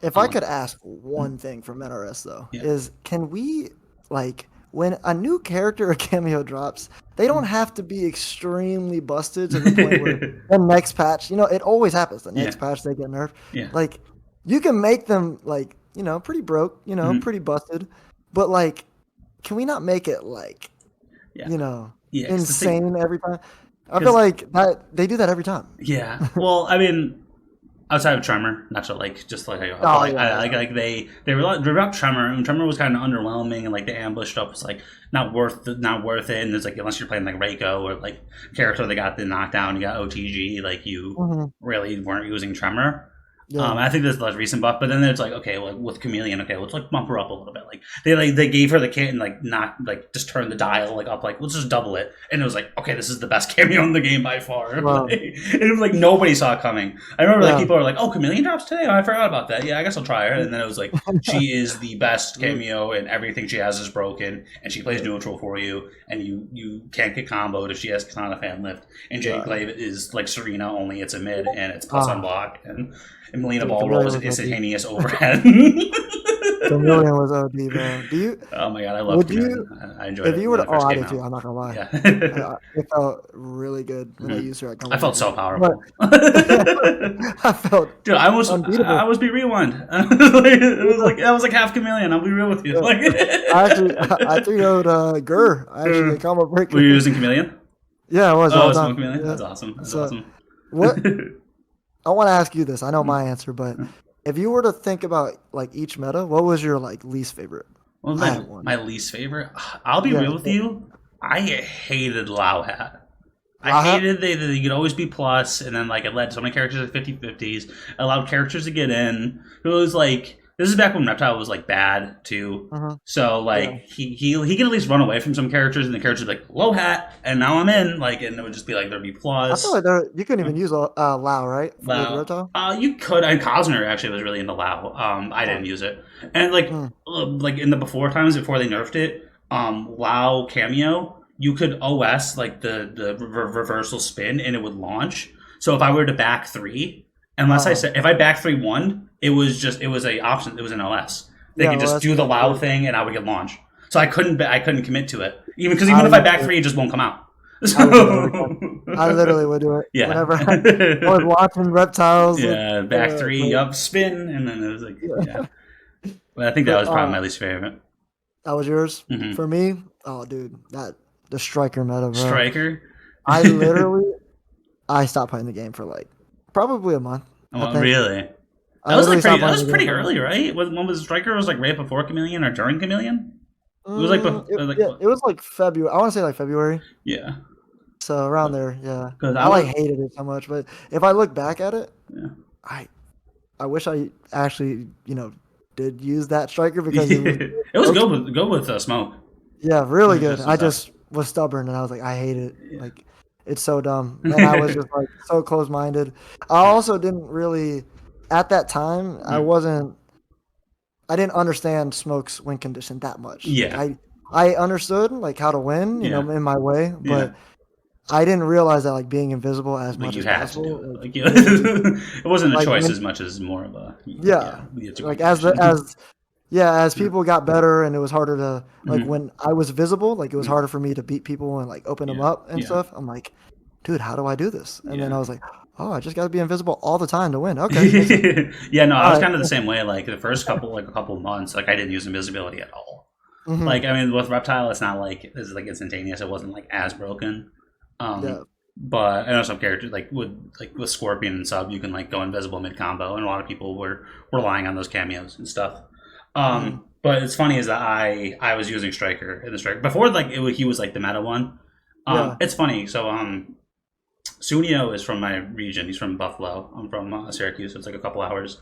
if I Um, could ask one thing from NRS though, yeah. is can we like when a new character or cameo drops, they don't have to be extremely busted to the point where the next patch, it always happens. The yeah, next patch they get nerfed. yeah, Like you can make them like, pretty broke, mhm, pretty busted, but like can we not make it like, yeah, you know, yeah. Because the thing, insane every time? I feel because like that they do that every time. yeah. Well, I mean, outside of Tremor, not to like just like but Oh like I yeah. like they were about Tremor, and Tremor was kind of underwhelming, and like the ambush stuff was like not worth it. And it's like unless you're playing like Reiko or like character that got the knockdown, you got OTG, like you Hmm. really weren't using Tremor. Yeah. I think there's the recent buff, but then it's like okay, like with Chameleon, okay, let's like bump her up a little bit. Like they gave her the kit and like not like just turn the dial like up, like let's just double it, and it was like okay, this is the best cameo in the game by far. Wow. Like, it was like nobody saw it coming. I remember like Yeah. people were like, oh, Chameleon drops today. Oh, I forgot about that. Yeah, I guess I'll try her. And then it was like she is the best cameo, and everything she has is broken, and she plays neutral for you, and you can't get comboed if she has Katana fan lift, and Jade Yeah. Glaive is like Serena, only it's a mid and it's plus on Ah, block and Melina dude, Ball roll Chameleon is an was OD. instantaneous overhead. Chameleon was OD, bro. Oh my god, I love Would Chameleon. you, I enjoyed if it you were when to, it oh, first I came did too. out. I'm not gonna lie. Yeah. It felt really good when I Mhm. used her at I combo felt so breaker. But powerful. I felt Dude, I unbeatable. almost beat Rewind. It was like half Chameleon. I'll be real with you. Yeah. Like, I 3-0'd Gur. I actually a combo were you breaker. using Chameleon? Yeah, it was Oh, all Smoke done. Chameleon. Yeah. That's awesome. That's So awesome. what I want to ask you this. I know my answer, but if you were to think about like each meta, what was your like least favorite? What was I my have one. my least favorite? I'll be Yeah, real with you. I hated Lao Hat. I Lahat. hated that you could always be plus, and then like it led so many characters to 50/50s, allowed characters to get in. It was like this is back when Reptile was like bad too. Hmm. So Yeah. like he can at least run away from some characters, and the characters would be like low hat, and now I'm in. Like and it would just be like there'd be I feel plus. like you couldn't even use Lao, right? With Lao. Reptile. You could. And Cosner actually was really into Lao. I Oh. didn't use it, and like in the before times before they nerfed it, Lao cameo you could OS like the reversal spin and it would launch. So if I were to back three, unless I Oh. said if I back 3-1, it was a option. It was an OS. They Yeah, could well, just that's do the pretty Lao good. thing and I would get launch. So I couldn't commit to it even because I even if I would back do it. three, it just won't come out. I would do it every time. I literally would do it Yeah. whenever I was watching reptiles. Yeah, back three, But, up, spin, and then it was like, yeah. yeah. But I think that But was probably my least favorite. that was yours. Hmm. For me, oh dude, the striker meta, bro. Striker. I literally I stopped playing the game for like probably a month. I Well, think. really? I That was literally like stopped that playing was the game pretty for a month. early, right? When was Striker was like right before Chameleon or during Chameleon? It was like, Yeah, it was like February. I want to say like February. yeah. So around there, yeah. Because I like hated it so much, but if I look back at it, yeah. I wish I actually did use that striker because it was It was good with Smoke. yeah really It was good. just I tough. just was stubborn and I was like I hate it. Yeah. Like it's so dumb, and I was just like so close minded. I also didn't really at that time. I didn't understand Smoke's win condition that much. Yeah. Like, I understood like how to win, Yeah. in my way, but Yeah. I didn't realize that like being invisible as Like much you as had to do possible. it. Like it wasn't a Like, choice when- as much as more of a Yeah. you had to Like go as position. as people got better and it was harder to like Mhm. when I was visible, like it was Mhm. harder for me to beat people and like open them Yeah. up and Yeah. stuff. I'm like, dude, how do I do this? And then Yeah. I was like, Oh, I just got to be invisible all the time to win. Okay, makes sense. Yeah, no, I All was right. kind of the same way. Like the first a couple of months, like I didn't use invisibility at all. Mm-hmm. Like I mean, with Reptile, it's not like this is like instantaneous. It wasn't like as broken. Yeah. But I know some characters like with Scorpion and Sub, you can like go invisible mid combo, and a lot of people were relying on those cameos and stuff. Mm-hmm. But it's funny is that I was using Striker in the Striker before he was like the meta one. Yeah. It's funny. So Sunio is from my region. He's from Buffalo. I'm from Syracuse. So it's like a couple hours.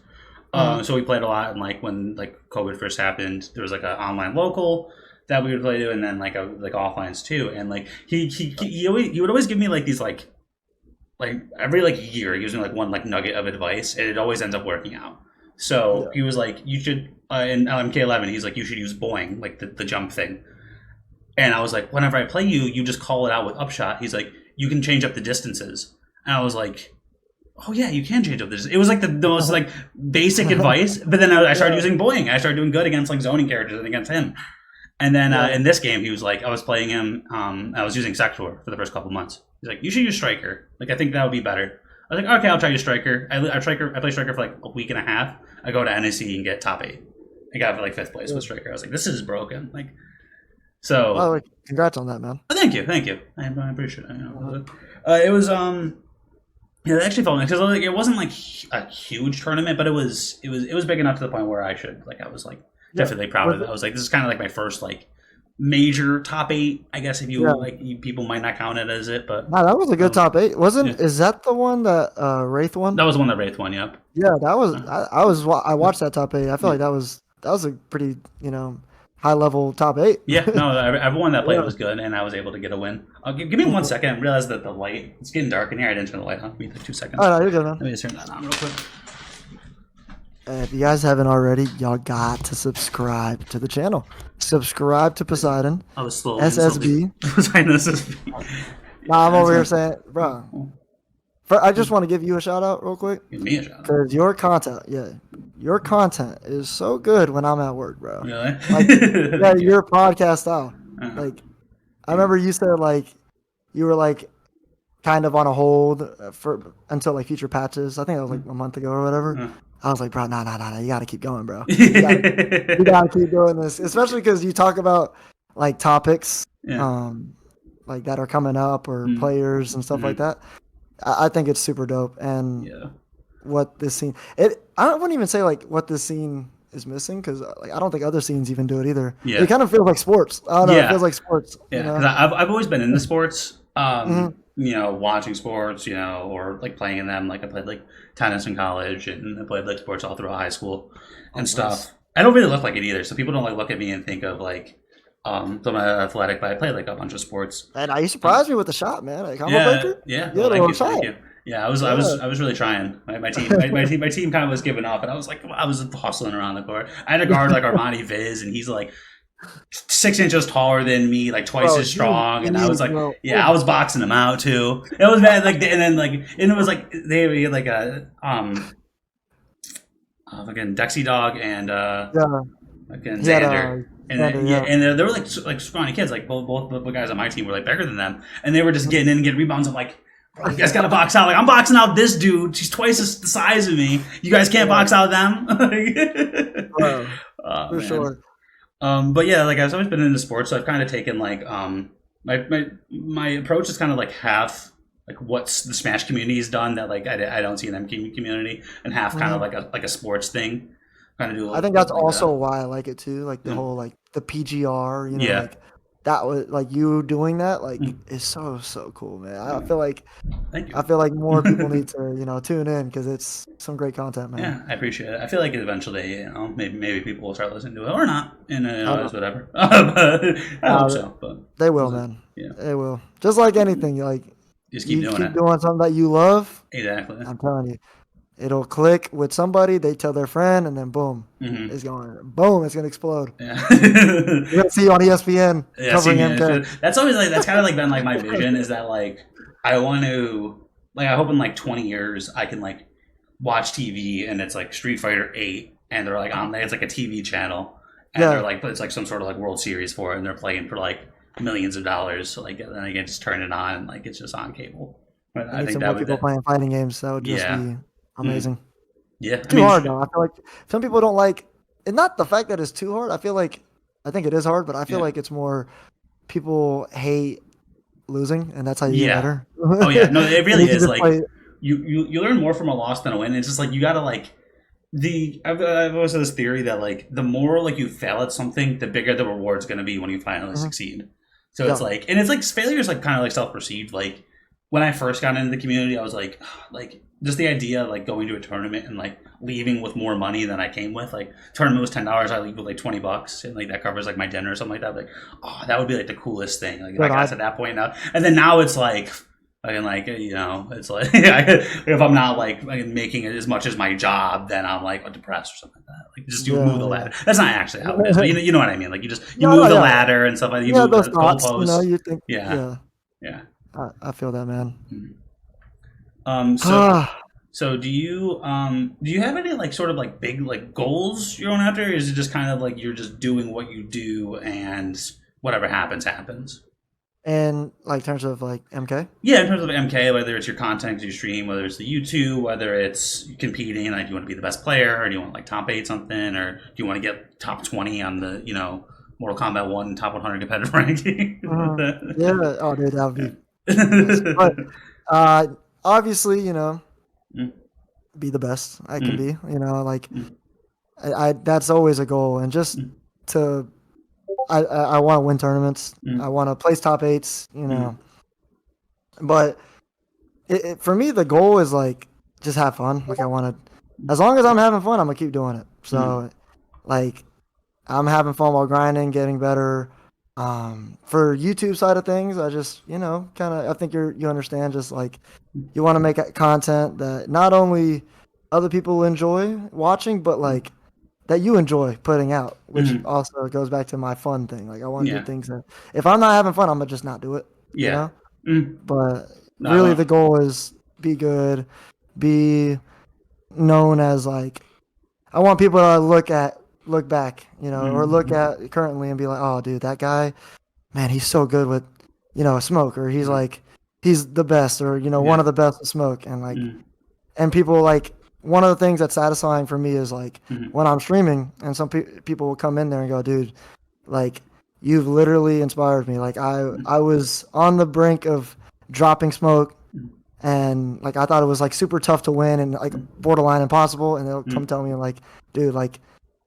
Mm-hmm. So we played a lot, and like when like COVID first happened, there was like an online local that we would play to, and then like offlines too. And like he would always give me like these like every like year he gives me like one like nugget of advice, and it always ends up working out. So Yeah. he was like, you should in MK11. He's like, you should use Boing, like the jump thing. And I was like, whenever I play you, you just call it out with upshot. He's like, you can change up the distances. And I was like, oh yeah, you can change up this. It was like the most like basic advice, but then I started Yeah. using Boing. I started doing good against like zoning characters and against him. And then Yeah. in this game, he was like, I was playing him. I was using Sector for the first couple months. He's like, you should use Striker. Like I think that would be better. I was like, okay, I'll try use Striker. I play Striker for like a week and a half. I go to NSC and get top 8. I got for like 5th place with Striker. I was like, this is broken. Like By the so. way, congrats on that, man. Oh, thank you. I appreciate it. You know, it was yeah, it actually felt nice because like it wasn't like a huge tournament, but it was big enough to the point where I was like Yeah. definitely proud Was of it. it? I was like, this is kind of like my first like major top 8. I guess if you Yeah. like people might not count it as it, but Nah, that was a good um, top eight. yeah, Wasn't? Is that the one that Wraith won? that was the one that Wraith won. Yep. Yeah, that was. Uh, I yeah. watched that top eight. I feel Yeah. like that was a pretty high level top eight. Yeah, no, everyone that played Yeah. was good, and I was able to get a win. Give me one second. I realized that the light, it's getting dark in here. I didn't turn the light on. Give me like 2 seconds. Oh no, you're good, man. Let me just turn that on real quick. If you guys haven't already, y'all got to subscribe to the channel. Subscribe to Poseidon, I was slowly. SSB. Sorry, this is. Nah, I'm Yeah, over here that's saying, bro. not. I just want to give you a shout out real quick Give me a shout out. because your content is so good when I'm at work, bro. Really? Like, yeah, Thank you. your podcast style. Uh-huh. Like, I remember you said like you were like kind of on a hold for until like future patches. I think that was like a month ago or whatever. Uh-huh. I was like, bro, nah, you gotta keep going, bro. You gotta keep doing this, especially because you talk about like topics, Yeah. like that are coming up or Mm. players and stuff like Mhm. that. I think it's super dope, and Yeah. what this scene I wouldn't even say like what this scene is missing because like I don't think other scenes even do it either. Yeah. It kind of feels like sports. I don't know. It Yeah. feels like sports. Yeah. Because I've always been into sports. Mhm. Watching sports, or like playing in them. Like I played like tennis in college, and I played like sports all throughout high school Oh, and nice. stuff. I don't really look like it either, so people don't like look at me and think of like, so I'm athletic, but I played like a bunch of sports. And you surprised me with the shot, man. Like combo Yeah, breaker. yeah. You Well, had a thank little you, thank shot. you. Yeah, I was, I Yeah. was, I was really trying. My team kind of was giving up, and I was like, I was hustling around the court. I had a guard like Armani Viz, and he's like 6 inches taller than me, like twice Bro, as strong, and I was like, bro. yeah, I was boxing him out too. It was bad, like, and then like, and it was like they had like a fucking Dexy Dog and Yeah. fucking He had Xander. And Xander, then, yeah. and they were like scrawny kids. Like both the guys on my team were like bigger than them, and they were just getting in and getting rebounds. I'm like, bro, you guys got to box out. Like I'm boxing out this dude. She's twice the size of me. You guys can't box out them. Bro, Oh, for man. sure. But yeah, like I've always been into sports, so I've kind of taken like my approach is kind of like half like what's the Smash community has done that like I don't see in MK community, and half kind of like a sports thing. Kind of do. I think that's like also that. why I like it too. Like the Yeah. whole like the PGR, Yeah. like that was like you doing that like Mm. is so cool, man. Yeah. Thank you. I feel like more people need to tune in because it's some great content, man. Yeah, I appreciate it. I feel like eventually, maybe people will start listening to it or not, and Uh, it's whatever. But I hope uh, so. But They will, man. yeah, They will. Just like anything, like just keep you doing keep it. doing something that you love. Exactly. I'm telling you, it'll click with somebody. They tell their friend, and then boom, Hmm. it's gonna explode. Yeah. You're gonna see you on ESPN Yeah, covering see, MK. that's always like that's kind of like been like my vision is that like I want to like I hope in like 20 years I can like watch TV and it's like Street Fighter 8 and they're like on there it's like a TV channel and Yeah. they're like but it's like some sort of like World Series for it and they're playing for like millions of dollars so like then I can just turn it on and like it's just on cable We I need think some that more would people playing fighting games. That would just yeah. be Mm. amazing. Yeah, I Too mean, hard though. I feel like some people don't like, and not the fact that it's too hard. I think it is hard, but I feel yeah, like it's more people hate losing, and that's how you get yeah. better. Oh yeah, no, it And really you can is just like play. you learn more from a loss than a win. It's just like you gotta like I've always had this theory that like the more like you fail at something, the bigger the reward's gonna be when you finally Mhm. succeed. So it's Yeah. like, and it's like failure is like kind of like self perceived. Like when I first got into the community, I was like just the idea of like going to a tournament and like leaving with more money than I came with. Like tournament was $10, I leave with like $20, and like that covers like my dinner or something like that. Like, oh, that would be like the coolest thing. Like if I But got to that point now, and then now it's like I can like it's like if I'm not like making it as much as my job, then I'm like depressed or something like that. Like just you move the yeah, ladder. That's not actually how it is, but you know what I mean. Like you no, no, move the yeah, ladder and stuff like that. You yeah. move Those the thoughts, goalposts. you think, Yeah, yeah. yeah. I feel that, man. Mhm. So do you have any like sort of like big like goals you're going after? Or is it just kind of like you're just doing what you do and whatever happens happens? And like terms of like MK. Yeah, in terms of MK, whether it's your content you stream, whether it's the YouTube, whether it's competing, like do you want to be the best player, or do you want like top eight something, or do you want to get top 20 on the Mortal Kombat 1 top 100 competitive ranking? Yeah. Oh, dude, that would Yeah. be nice. But uh, obviously, Mm, be the best I can mm, be. Like mm, I that's always a goal, and just mm, to I want to win tournaments. I mm, want to place top eights. mm, But for me, the goal is like just have fun. Like I want to, as long as I'm having fun, I'm gonna keep doing it. mm, So like I'm having fun while grinding, getting better. For YouTube side of things, I just kind of I think you understand. Just like you want to make content that not only other people enjoy watching, but mm, like that you enjoy putting out, which mm. also goes back to my fun thing. Like I want to do Yeah, things that if I'm not having fun, I'm gonna just not do it. You yeah. know. Mm. But No, I really, the want. goal is be good, be known as like I want people to look back, or look Mm, at currently and be like, oh, dude, that guy, man, he's so good with, smoke, or he's mm, like, he's the best, or one yeah. of the best with smoke, and like, Mm, and people like one of the things that's satisfying for me is like mm, when I'm streaming and some people will come in there and go, dude, like you've literally inspired me. Like mm, I was on the brink of dropping smoke mm, and like I thought it was like super tough to win and like borderline impossible, and they'll come mm, tell me like, dude, like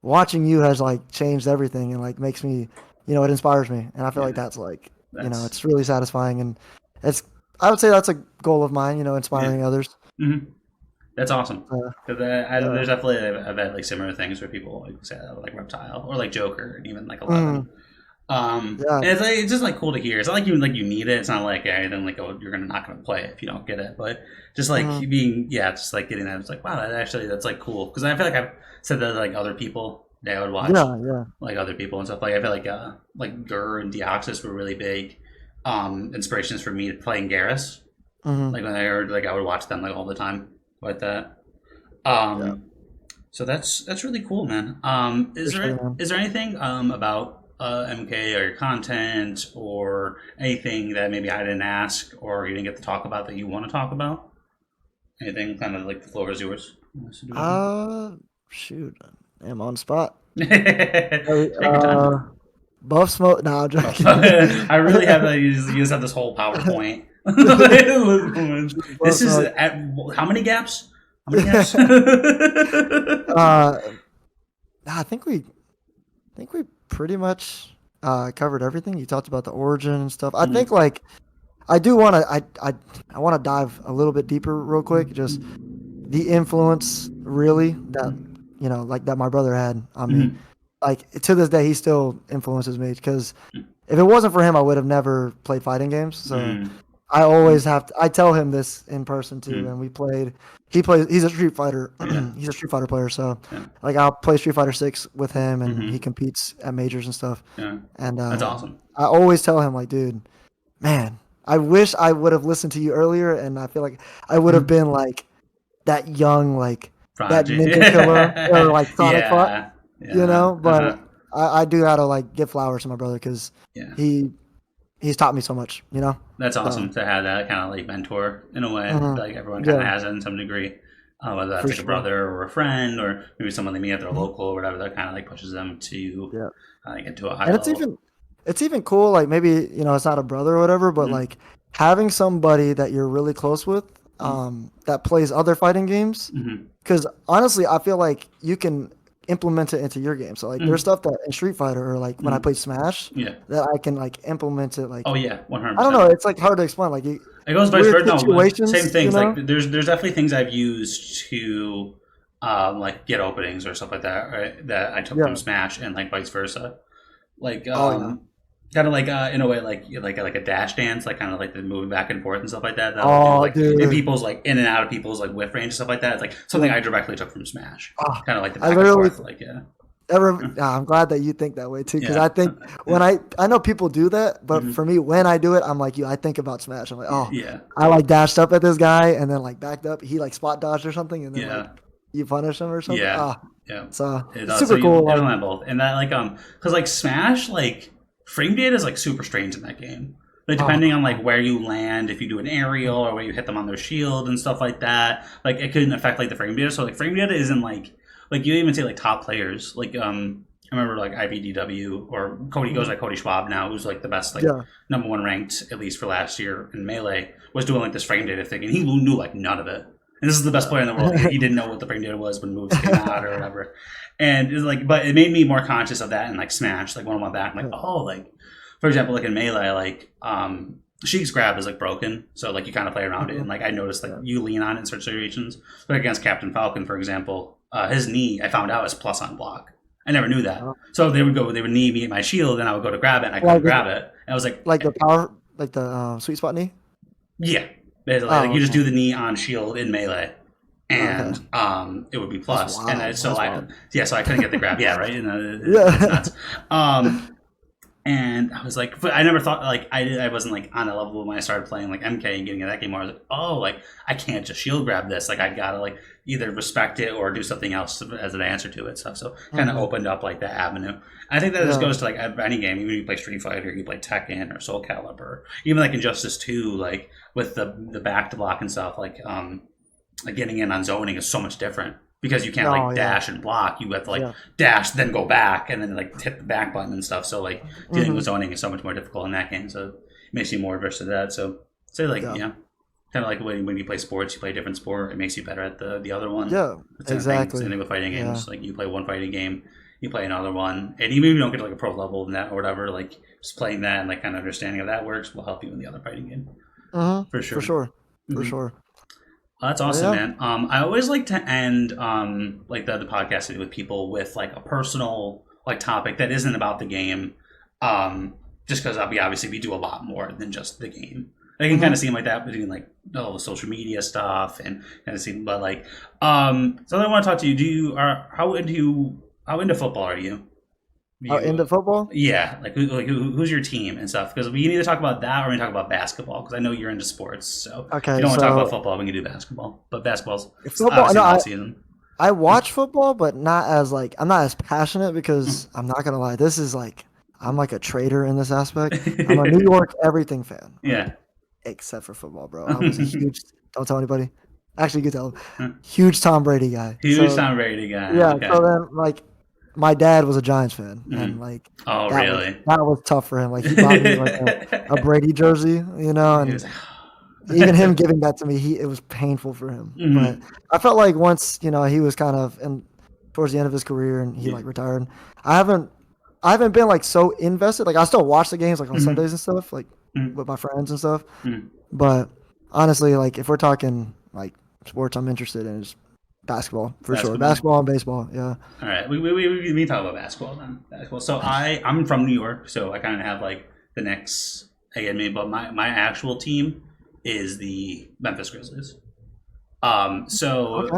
watching you has like changed everything and like makes me, it inspires me, and I feel like yeah. that's like, That's it's really satisfying, and it's I would say that's a goal of mine, yeah. inspiring others. Mm-hmm. That's awesome. Uh, Because yeah. there's definitely I've had like similar things where people like say like Reptile or like Joker and even like Mm, 11. yeah. And it's just like cool to hear. It's not like you need it. It's not like then like oh you're not gonna play it if you don't get it. But just like Mm, being just like getting that. It's like wow that's like cool because I feel like I've said that to, like other people that I would watch yeah. Yeah. like other people and stuff. Like I feel like Gur and Deoxys were really big inspirations for me playing Garrus. Hmm. Like when I heard like I would watch them like all the time like that. Yeah. Um, so that's really cool, man. Appreciate it, man. Is there anything about MK or your content or anything that maybe I didn't ask or you didn't get to talk about that you want to talk about? Anything kind of like the floor is yours. Uh, Shoot, I'm on spot. Take your Uh, time. Buff smoke. No, I'm Oh, joking. I really have that. You just have this whole PowerPoint. Buff This is smoke. at how many gaps? How many gaps? uh, nah, I think we pretty much covered everything. You talked about the origin and stuff. I think Mm, like I do want to I want to dive a little bit deeper real quick. Just the influence really that like that my brother had on me. mm, Like to this day, he still influences me because if it wasn't for him, I would have never played fighting games. So mm, I always have to. I tell him this in person too, mm. and we played. He plays. He's a Street Fighter. Yeah, He's a Street Fighter player. So, yeah. like, I'll play Street Fighter 6 with him, and he Hmm. competes at majors and stuff. Yeah, And that's awesome. I always tell him, like, dude, man, I wish I would have listened to you earlier, and I feel like I would have Mhm. been like that young, like that Prodigy. ninja killer or like Sonic Fox, Yeah, yeah. Uh-huh. But I do gotta like give flowers to my brother because Yeah. he he's taught me so much, That's So, awesome to have that kind of like mentor in a way. mhm. Like everyone kind of Yeah, has it in some degree, whether that's for like a sure. brother or a friend or maybe someone they meet at their Mhm. local or whatever that kind of like pushes them to Yeah. get to a high And level. it's even cool, like maybe, it's not a brother or whatever, but Mm-hmm. like having somebody that you're really close with, that plays other fighting games. Mm-hmm. Because honestly, I feel like you can implement it into your game. So like there's Mm-hmm. stuff that in Street Fighter or like when I Mm-hmm. play Smash Yeah. that I can like implement it Oh like yeah, one hundred I don't know, percent. it's like hard to explain. Like It goes vice weird versa. No, same situations, things. Like there's definitely things I've used to like get openings or stuff like that, right? That I took from Yeah. Smash and like vice versa. Like Oh yeah. kind of like in a way like a dash dance, like kind of like the moving back and forth and stuff like that. That I'll do Oh like in dude. people's like in and out of people's like whiff range and stuff like that. It's like something Yeah. I directly took from Smash. Ah, Kind of like the I back and literally forth, like I'm glad that you think that way too, because yeah, I think when I know people do that, but hmm for me, when I do it, I'm like you. I think about Smash. I'm like, oh, yeah, I like dashed up at this guy and then like backed up. He like spot dodged or something, and then like yeah, you punish him or something. yeah, Ah, yeah. so It does. So super you cool. Like, implement both, and that like because like Smash like frame data is like super strange in that game. Like depending on oh, like where you land, if you do an aerial or where you hit them on their shield and stuff like that, like it couldn't affect like the frame data. So like frame data isn't like you even say like top players. Like I remember like IBDW or Cody goes mhm. like Cody Schwab now, who's like the best like Yeah. number one ranked at least for last year in Melee, was doing like this frame data thing, and he knew like none of it. And this is the best player in the world. He didn't know what the frame data was when moves came out or whatever. And it was like, but it made me more conscious of that in like Smash. Like when I went back, I'm like, Yeah. oh, like for example, like in Melee, like Sheik's grab is like broken, so like you kind of play around it, Mhm. and like I noticed like Yeah. you lean on it in certain situations. But against Captain Falcon, for example, his knee I found out is plus on block. I never knew that. Oh. So they would knee me at my shield, and I would go to grab it, and I couldn't Like grab it. And I was like, like the power, like the sweet spot knee. yeah, basically, like Oh, you just okay. do the knee on shield in Melee, Okay. and it would be That's plus. And wild. so That's I wild. yeah, so I couldn't get the grab. Yeah, right. And it's Yeah. nuts. Um, and I was like, but I never thought like I wasn't like on a level when I started playing like MK and getting in that game where I was like, oh, like I can't just shield grab this. Like I gotta like either respect it or do something else as an answer to it. So kind of Mhm. opened up like that avenue. I think that this Yeah. goes to like any game, even if you play Street Fighter, you play Tekken or Soul Calibur, even like Injustice 2, like with the back to block and stuff, like getting in on zoning is so much different because you can't Oh like yeah. dash and block. You have to like Yeah. dash, then go back, and then like hit the back button and stuff. So like dealing with Hmm. zoning is so much more difficult in that game. So it makes you more averse to that. So say like Yeah. kind of like when you play sports, you play a different sport, it makes you better at the other one. Yeah. It's the same thing. Same Exactly. thing with fighting Yeah. games. Like you play one fighting game, you play another one, and even if you don't get to like a pro level in that or whatever, like just playing that and like kind of understanding how that works will help you in the other fighting game for For sure. sure. For Mm-hmm. sure. Well, that's But awesome, yeah. man. I always like to end like the podcast with people with like a personal like topic that isn't about the game. Just because obviously we do a lot more than just the game. I can kind Hmm. of seem like that between like all the social media stuff and kind of seem, but like so I want to talk to you. Do you are how into football are you? Oh, into You football? yeah, who's your team and stuff? Because we can either talk about that or we can talk about basketball. Because I know you're into sports, so if you Okay, don't want to talk about so football, we can do basketball. But basketball's football. obviously No, in the off season. I watch football, but not as like I'm not as passionate because I'm not gonna lie. This is like I'm like a traitor in this aspect. I'm a New York everything fan, Yeah, like except for football, bro. I was a huge. Don't tell anybody. Actually, you can tell them. Huge Tom Brady guy. huge So Tom Brady guy. yeah. Okay. So then like my dad was a Giants fan, and Mhm. like Oh, really? that was tough for him. Like he bought me like a Brady jersey, He and was. even him giving that to me, it was painful for him. But Mhm. I felt like once he was kind of in towards the end of his career and he Yeah. like retired. I haven't I haven't been like so invested. Like I still watch the games like on Mhm. Sundays and stuff, like Mhm. with my friends and stuff. Mhm. But honestly, like if we're talking like sports, I'm interested in is basketball for sure. Basketball. Basketball and baseball. Yeah. All right, we talk about basketball then. Basketball. So I'm from New York, so I kind of have like the Knicks again me, but my actual team is the Memphis Grizzlies. So Okay.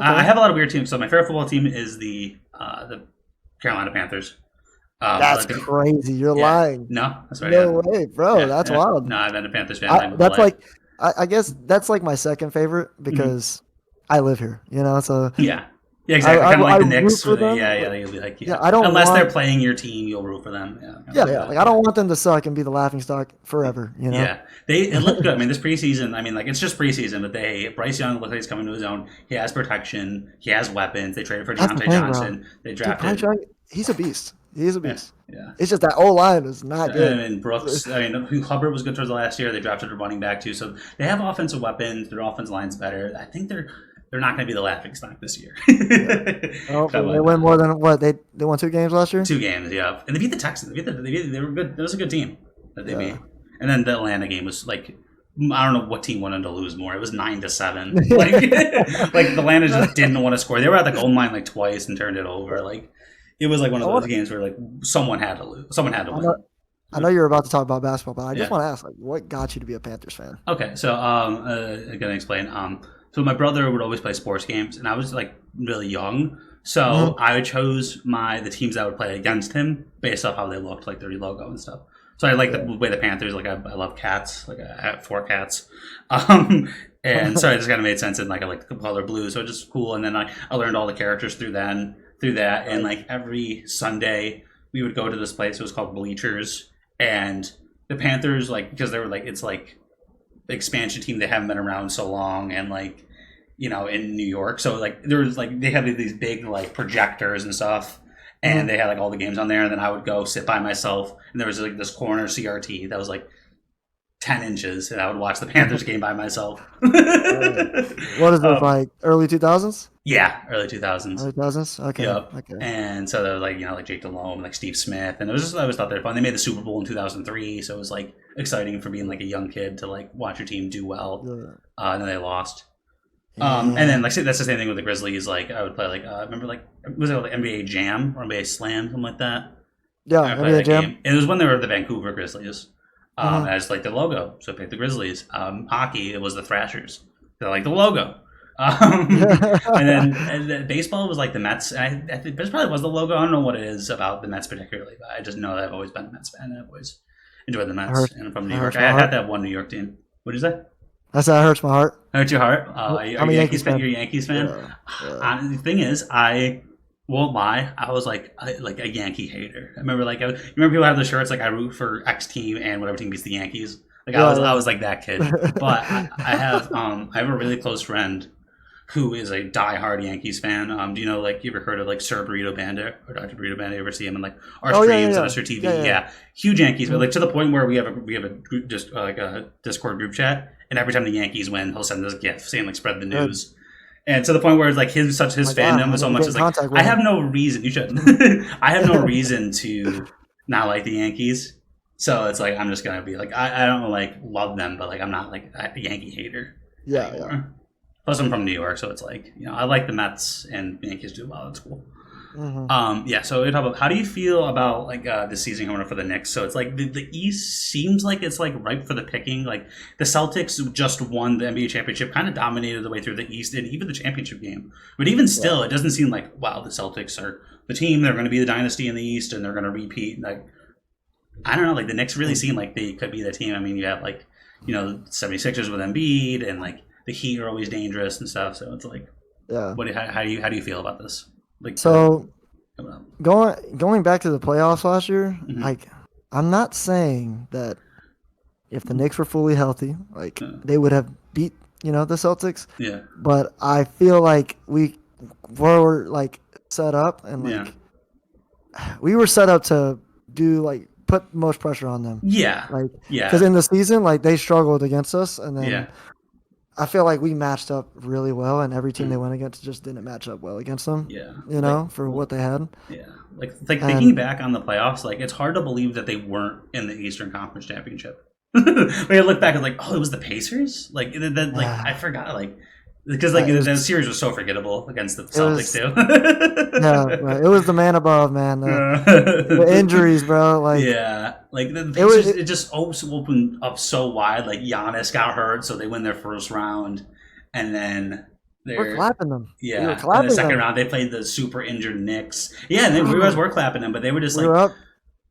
I Okay. have a lot of weird teams. So my favorite football team is the Carolina Panthers. I That's like the crazy. You're yeah lying. no that's right No yeah way, bro. yeah That's yeah wild. no I've been a Panthers fan my whole That's life. like I guess that's like my second favorite Hmm because I live here. So Yeah. Yeah, exactly. Kind of I like the root Knicks. for Where they, them. yeah, you'll be like, Yeah, yeah. I don't Unless they're want. playing your team, you'll root for them. Yeah, kind of Yeah, like yeah. that. Like I Yeah. don't want them to suck and be the laughing stock forever. You know. Yeah, it looked good. I mean, this preseason. I mean, like it's just preseason, but Bryce Young looks like he's coming to his own. He has protection. He has weapons. They traded for That's the Deontay thing, bro. Johnson. They Dude, Bryce drafted. Young, he's a beast. He's a Yeah, beast. yeah. It's just that old line is not good. And Brooks. I mean, Hubbard was good towards the last year. They drafted a running back too, so they have offensive weapons. Their offensive line's better. I think they're not going to be the laughing stock this year. Yeah. Kind of Hopefully, they like win that. more than what they won 2 games last year. 2 games, yeah, and they beat the Texans. They were good. It was a good team that they beat. Yeah. And then the Atlanta game was like, I don't know what team wanted to lose more. It was 9-7. Like, like Atlanta just didn't want to score. They were at the goal line like twice and turned it over. Like, it was like one of those games where like someone had to lose. Someone had to win. I know you're about to talk about basketball, but I just Yeah. want to ask, like, what got you to be a Panthers fan? Okay, so I'm gonna explain. So my brother would always play sports games, and I was like really young, so I chose the teams that would play against him based off how they looked, like their logo and stuff. So I like the way the Panthers. Like I love cats. Like I have 4 cats, and so it just kind of made sense. And like I like the color blue, so it's just cool. And then I learned all the characters through that, and like every Sunday we would go to this place. It was called Bleachers, and the Panthers, like because they were like it's like the expansion team. They haven't been around so long, and like in New York, so like there was like they had these big like projectors and stuff. And they had like all the games on there, and then I would go sit by myself, and there was like this corner CRT that was like 10 inches, and I would watch the Panthers game by myself. What is it, like early 2000s? Yeah, early 2000s. Early 2000s? Okay. Yep. Okay. And so there was like Jake Delhomme, like Steve Smith, and I always thought they were fun. They made the Super Bowl in 2003, so it was like exciting for being like a young kid to like watch your team do well. Yeah. And then they lost. And then like that's the same thing with the Grizzlies. Like I would play like remember like was it called the NBA Jam or NBA Slam, something like that? Yeah, I played NBA that Jam. game. And it was when they were the Vancouver Grizzlies. And I just liked the logo, so I picked the Grizzlies. Hockey, it was the Thrashers. They like the logo. And then baseball was like the Mets. And I think this probably was the logo. I don't know what it is about the Mets particularly, but I just know that I've always been a Mets fan. And I've always enjoyed the Mets. And I'm from New York. I had that one New York team. What did you say? That hurts my heart. Hurt your heart? I'm a Yankees fan. You're a Yankees fan? Yeah. The thing is, I won't lie. I was like a Yankee hater. I remember you remember people have the shirts like I root for X team and whatever team beats the Yankees. Like I was like that kid. But I have a really close friend who is a diehard Yankees fan. Do you know like you ever heard of like Sir Burrito Bandit or Dr. Burrito Bandit? You ever see him in like our streams and our TV? Yeah. Huge Yankees, but like to the point where we have a group, just like a Discord group chat, and every time the Yankees win, he'll send us a gift saying like spread the news. And to the point where it's like his fandom is so much. It's like I have no reason. You should. I have no reason to not like the Yankees. So it's like I'm just gonna be like I don't like love them, but like I'm not like a Yankee hater. Yeah. Plus I'm from New York, so it's like I like the Mets and the Yankees do well. It's cool. So we talk about how do you feel about like this season coming up for the Knicks? So it's like the East seems like it's like ripe for the picking. Like the Celtics just won the NBA championship, kind of dominated the way through the East and even the championship game. But even still, it doesn't seem like wow, the Celtics are the team. They're going to be the dynasty in the East, and they're going to repeat. Like I don't know, like the Knicks really seem like they could be the team. I mean, you have like 76ers with Embiid, and like the Heat are always dangerous and stuff. So it's like, how do you feel about this? Like so going back to the playoffs last year, like I'm not saying that if the Knicks were fully healthy, like they would have beat the Celtics. Yeah. But I feel like we were like set up and like we were set up to do like put most pressure on them. Yeah. Like because in the season like they struggled against us and then. I feel like we matched up really well, and every team they went against just didn't match up well against them. Yeah, for what they had. Yeah, like thinking back on the playoffs, like it's hard to believe that they weren't in the Eastern Conference Championship. Like I look back and like, oh, it was the Pacers. Like that, like I forgot, like because like the series was so forgettable against the Celtics too. Right. It was the man above, man. The injuries, bro. Like like the Pacers, it just opened up so wide. Like Giannis got hurt, so they win their first round, and then we're clapping them. Yeah, we were clapping in the second them. round they played the super injured Knicks. Yeah, and then we guys were clapping them, but they were just like up.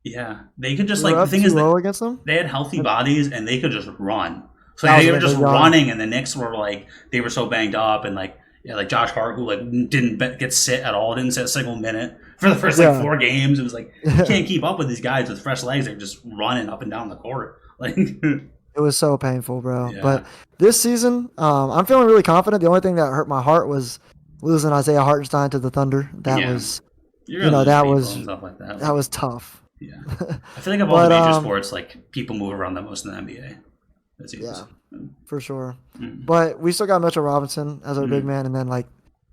Yeah, they could just like the thing is against them? They had healthy bodies and they could just run. So they were just running, and the Knicks were like they were so banged up, and like Yeah, like Josh Hart, who like didn't get sit at all, didn't sit a single minute for the first like Yeah. 4 games. It was like you can't keep up with these guys with fresh legs. They're just running up and down the court. Like, It was so painful, bro. yeah, But this season, I'm feeling really confident. The only thing that hurt my heart was losing Isaiah Hartenstein to the Thunder. That yeah, was, you're gonna lose people and stuff like that. that Like, was tough. yeah, I feel like of all the But major sports, like people move around the most in the NBA. That's yeah, easy. for sure. Mm, But we still got Mitchell Robinson as our big mm, man, and then like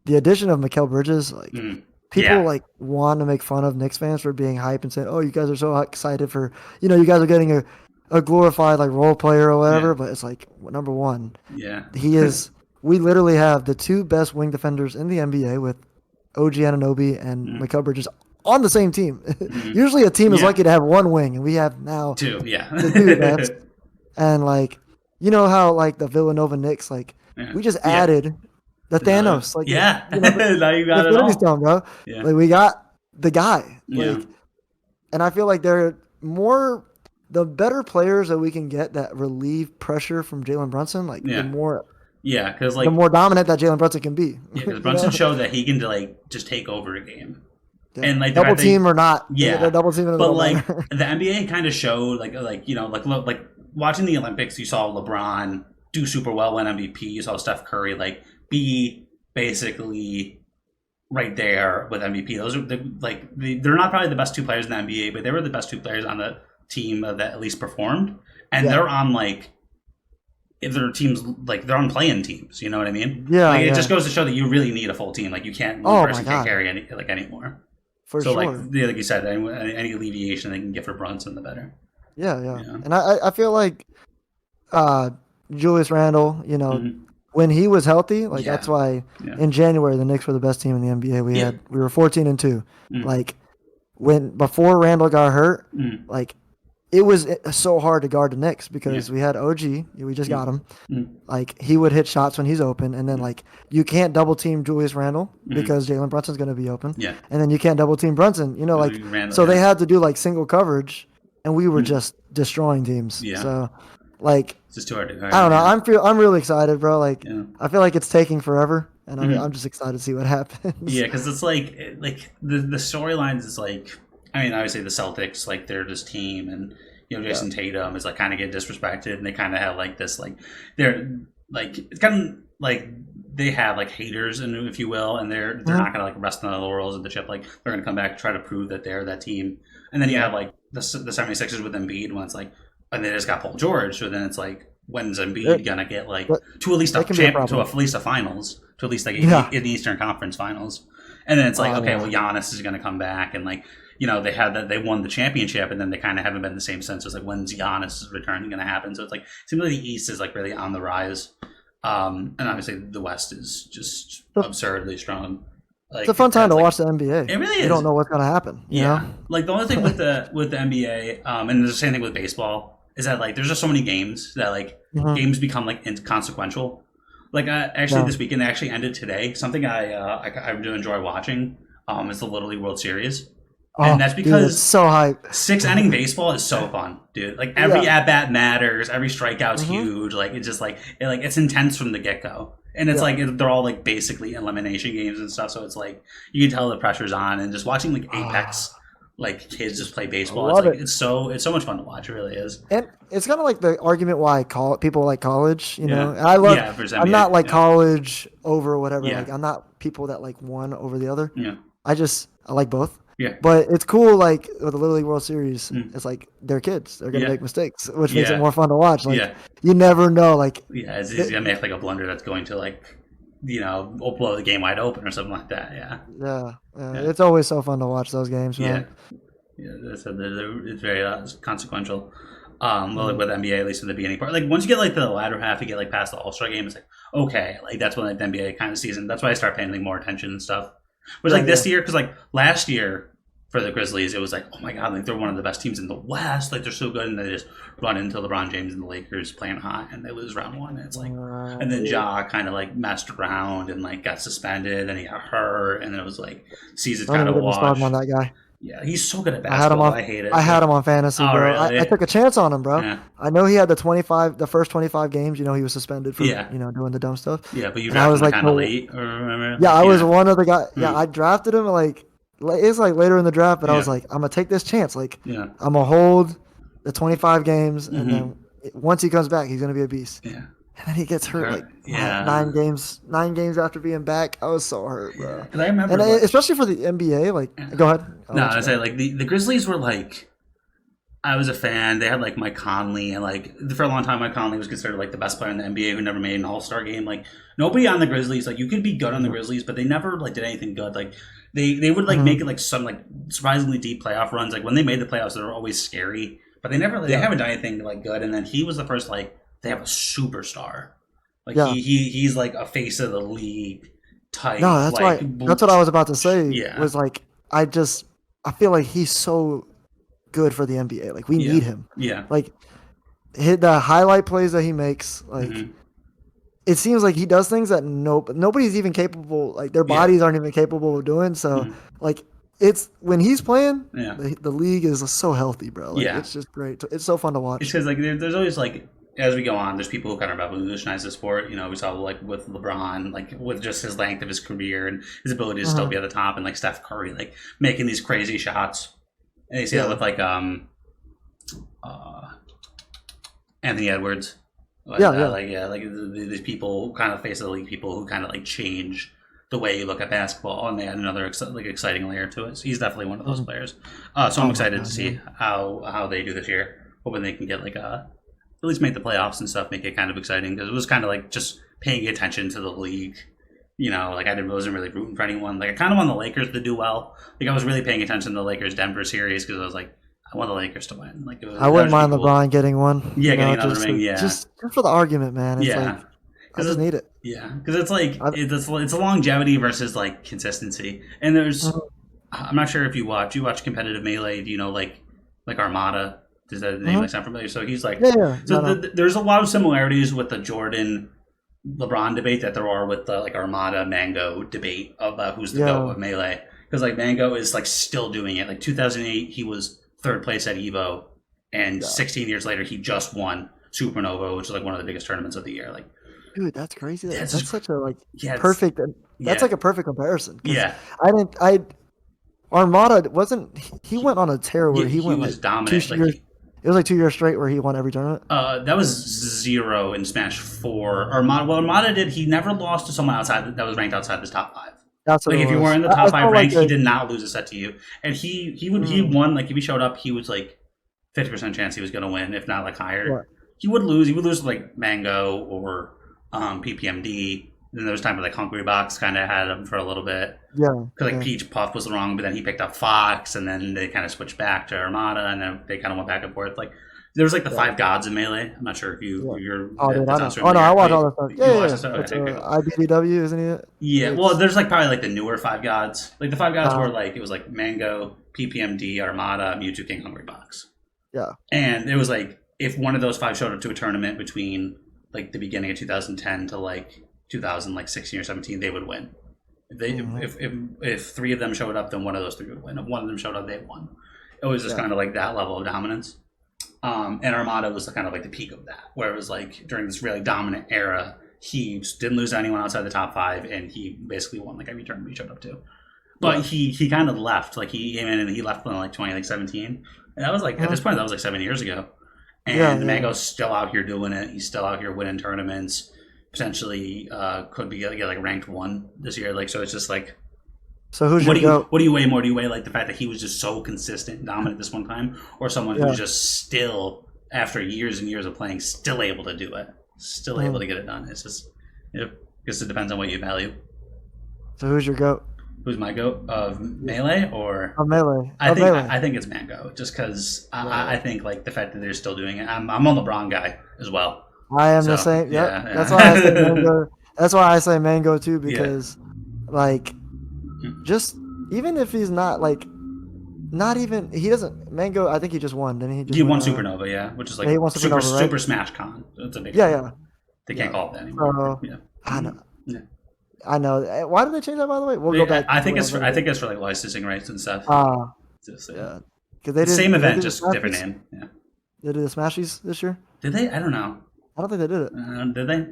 the addition of Mikal Bridges, like mm. people Yeah, like want to make fun of Knicks fans for being hype and saying, "Oh, you guys are so excited for, you guys are getting a glorified like role player or yeah, whatever." But it's like number one, yeah, he is. We literally have the two best wing defenders in the NBA with OG Anunoby and mm, Mikal Bridges on the same team. mm. Usually, a team is Yeah. lucky to have one wing, and we have now 2, yeah. the two best. And like, you know how like the Villanova Knicks, like Yeah. we just Yeah. added the Thanos, like Yeah. the Now you got it Infinity all. Stone, bro. Yeah. Like we got the guy. Yeah. And I feel like they're more the better players that we can get that relieve pressure from Jalen Brunson. Like Yeah. Yeah. Because the like more dominant that Jalen Brunson can be. yeah, because You Brunson know? showed that he can like just take over a game. Yeah. And like the Double fact that he- team or not, yeah, they're double teaming. but like the NBA kind of showed like you know like watching the Olympics, you saw LeBron do super well, win MVP. You saw Steph Curry like be basically right there with MVP. Those are they're not probably the best 2 players in the NBA, but they were the best 2 players on the team that at least performed, and Yeah. they're on like. If their teams like they're on playing teams, you know what I mean? Yeah, like it yeah. just goes to show that you really need a full team. Like you can't Oh, one my person can't God. carry anymore. For So sure. like you said, any alleviation they can get for Brunson, the better. Yeah, yeah. Yeah. And I feel like uh, Julius Randle, Mhm. when he was healthy, like Yeah. that's why Yeah. in January the Knicks were the best team in the NBA. Yeah. We were 14-2. Mm. Like before Randle got hurt, Mm. like it was so hard to guard the Knicks because Yeah. we had OG, we just got him. Mm. Like he would hit shots when he's open, and then like you can't double team Julius Randle Mhm. because Jalen Brunson's going to be open, Yeah. and then you can't double team Brunson. Like Randall, so they yeah. had to do like single coverage, and we were Mm. just destroying teams. Yeah. So like It's just too hard to guard. I don't know. Yeah. I'm really excited, bro. Like Yeah. I feel like it's taking forever, and Mhm. I'm just excited to see what happens. Yeah, because it's like the storylines is like I mean obviously the Celtics like they're this team and Jason Tatum is like kind of getting disrespected and they kind of have like this like they're like it's kind of like they have like haters and if you will and they're not gonna like rest on the laurels of the chip like they're gonna come back and try to prove that they're that team and then you have like the 76ers with Embiid when it's like and they just got Paul George so then it's like when's Embiid gonna get like to at least that can be a problem. at least a finals to at least like Yeah. in the Eastern Conference Finals and then it's like okay yeah. well Giannis is gonna come back and like they had that they won the championship and then they kind of haven't been the same since. It's like when's Giannis' return going to happen? So it's like it seems like the East is like really on the rise, and obviously the West is just absurdly strong. Like It's a fun time to watch the NBA. It really is. You don't know what's gonna happen. You know? Like the only thing with the NBA, and there's the same thing with baseball, is that like there's just so many games that like Mhm. games become like inconsequential. Like actually Yeah. this weekend they actually ended today. Something I do enjoy watching is the Little League World Series. And that's dude, because it's so hype. 6 inning baseball is so fun, dude. Like every at bat matters, every strikeout's huge. Like it's just it's intense from the get go, and it's like they're all like basically elimination games and stuff. So it's like you can tell the pressure's on, and just watching like Apex, like kids just play baseball. It's love like it. it's so much fun to watch. It really is. And it's kind of like the argument why people like college, Yeah. And I love. Yeah, versus I'm NBA, not like yeah. college over whatever. Yeah. Like I'm not people that like one over the other. Yeah, I like both. yeah, But it's cool, like with the Little League World Series, Mm. it's like they're kids. They're gonna Yeah. make mistakes, which makes Yeah. it more fun to watch. Like Yeah. you never know. Like yeah. It's easy to make like a blunder that's going to like blow the game wide open or something like that. Yeah. yeah, it's always so fun to watch those games, man. Yeah, that's it's very consequential. Well, like with NBA, at least in the beginning part, like once you get like the latter half, you get like past the All Star game. It's like okay, like that's when like the NBA kind of season. That's why I start paying like more attention and stuff. But like this year, because like last year for the Grizzlies, it was like oh my god, like they're one of the best teams in the West. Like they're so good, and they just run into LeBron James and the Lakers playing hot, and they lose round one. And it's like, and then Ja kind of like messed around and like got suspended, and he got hurt, and then it was like season's Don't kind even of get me started washed. on that guy. Yeah, he's so good at I had him basketball. on. I hate I it. had Like, him on fantasy, oh bro. I really? took a chance on him, bro. Yeah, I know he had the first 25 games. You know, he was suspended for yeah, doing the dumb stuff. yeah. But you And I drafted was him like like, kind of no, late, or remember? yeah, Like I was yeah, one of the guys. Yeah, hmm, I drafted him like it's like later in the draft, but I was yeah, like, I'm gonna take this chance. Like, yeah, I'm gonna hold the 25 games, and then hmm, once he comes back, he's gonna be a beast. yeah. And then he gets hurt like Yeah, 9 games after being back. I was so hurt, yeah. bro. Because I remember And like, especially for the NBA, like, yeah. go ahead. I'll No, let I you say go. like the Grizzlies were like I was a fan. They had like Mike Conley, and like for a long time, Mike Conley was considered like the best player in the NBA who never made an All Star game. Like nobody on the Grizzlies, like you could be good on the Mhm. Grizzlies, but they never like did anything good. Like they would like make Mhm. it like some like surprisingly deep playoff runs. Like when they made the playoffs, they were always scary, but they Yeah, haven't done anything like good. And then he was the first like they have a superstar. Like yeah. he's like a face of the league No, type. that's why. That's what I was about to say. Yeah, Was like, I just, I feel like he's so good for the NBA. Like, we yeah, need him. yeah. Like, hit the highlight plays that he makes. Like, Hmm. it seems like he does things that nobody's even capable. Like, their Yeah. bodies aren't even capable of doing. So, Mhm. like, it's when he's playing, Yeah. the league is so healthy, bro. Like, Yeah. it's just great. It's so fun to It's watch. because like there's always like as we go on, there's people who kind of revolutionize the sport. You know, we saw like with LeBron, like with just his length of his career and his ability to still Mhm. be at the top, and like Steph Curry, like making these crazy shots. And you see that Yeah, with like uh, Anthony Edwards. yeah, yeah. Like yeah, like these people kind of face of the league, people who kind of like change the way you look at basketball, and they add another like exciting layer to it. So he's definitely one of those Mhm. players. So I'm Oh my excited to god, see man. how they do this year. Hoping they can get like at least make the playoffs and stuff, make it kind of exciting because it was kind of like just paying attention to the league. You know, like wasn't really rooting for anyone. Like I kind of want the Lakers to do well. Like I was really paying attention to the Lakers Denver series because I was like, I want the Lakers to win. Like I that would wouldn't just be mind cool. LeBron getting one. Yeah, getting another ring. Yeah, Just for the argument, man. It's yeah. like I Because just need it. yeah, because it's like I, it's a longevity versus like consistency. And there's mhm, I'm not sure if you watch competitive melee. Do you know like Armada? Does that name mhm. like sound familiar? So he's like Yeah, yeah, so no, no, there's a lot of similarities with the Jordan LeBron debate that there are with the like Armada Mango debate of who's the GOAT yeah, of melee. Because like Mango is like still doing it. Like 2008, he was third place at Evo, and yeah. 16 years later, he just won Supernova, which is like one of the biggest tournaments of the year. Like Dude, that's crazy. that's That's just such a like yeah, perfect. That's yeah, like a perfect comparison because yeah. I didn't. I Armada wasn't. He went on a tear where he He went was like two dominant. years. It was like 2 years straight where he won every tournament. That was zero in Smash Four. Armada, well, Armada did. He never lost to someone outside that was ranked outside his top five. That's what Like it if you were was. in the I top five felt like ranked, he the. did not lose a set to you. And he Mm, won. Like if he showed up, he was like 50% chance he was going to win, if not like higher. right. He would lose. He would lose to like Mango or PPMD. Then there was time where like Hungry Box kind of had him for a little bit. Yeah, Because like yeah, Peach Puff was wrong, but then he picked up Fox, and then they kind of switched back to Armada, and then they kind of went back and forth. Like there was like the yeah, five gods in Melee. I'm not sure if yeah. you're Oh, dude, I that's know. not Oh no, I familiar, but watch all that stuff. Yeah, you yeah, watch yeah. this stuff. That's Okay, okay, cool. IBDW, isn't it? Yeah, well, It's there's like probably like the newer five gods. Like the five gods were uh, like it was like Mango, PPMD, Armada, Mewtwo King, Hungry Box, yeah. and it was like if one of those five showed up to a tournament between like the beginning of 2010 to like 2016 or 17, they would win. If they Hmm. if three of them showed up, then one of those three would win. If one of them showed up, they won. It was just Yeah. kind of like that level of dominance. And Armada was kind of like the peak of that, where it was like during this really dominant era, he just didn't lose to anyone outside the top five, and he basically won like every tournament he showed up to. But Yeah. he kind of left, like he came in and he left in like 2017, and that was like at Mhm. this point that was like 7 years ago. Yeah, And yeah. Mango's still out here doing it. He's still out here winning tournaments. Potentially could be get like ranked one this year. Like so, it's just like So who's your goat? what do you weigh more? Do you weigh like the fact that he was just so consistent, and dominant this one time, or someone Yeah. who's just still after years and years of playing, still able to do it, still able Mhm. to get it done? It's just guess it depends on what you value. So who's your goat? Who's my goat of Yeah. melee or? Of melee. I Of think melee. I think it's Mango, just because Yeah. I think like the fact that they're still doing it. I'm a LeBron guy as well, I am the so same. Yep. yeah, That's why I say yeah. mango. That's why I say mango too Yeah. because, like, just even if he's not like, not even he doesn't mango. I think he just won. Didn't he just He win? won Supernova, yeah, which is Yeah, like he won Supernova, right? Super Smash Con. It's a big Yeah, thing. yeah, They can't yeah. call it that anymore. So Yeah. I know. Yeah. I know. Why did they change that? By the way, we'll go back. I to think what it's was I gonna think it's for like licensing rights and stuff. Ah, Just Yeah, because they same did they event, do the just different Smashies. name. Yeah. They did the Smashies this year. Did they? I don't know. I don't think they did it. Did they?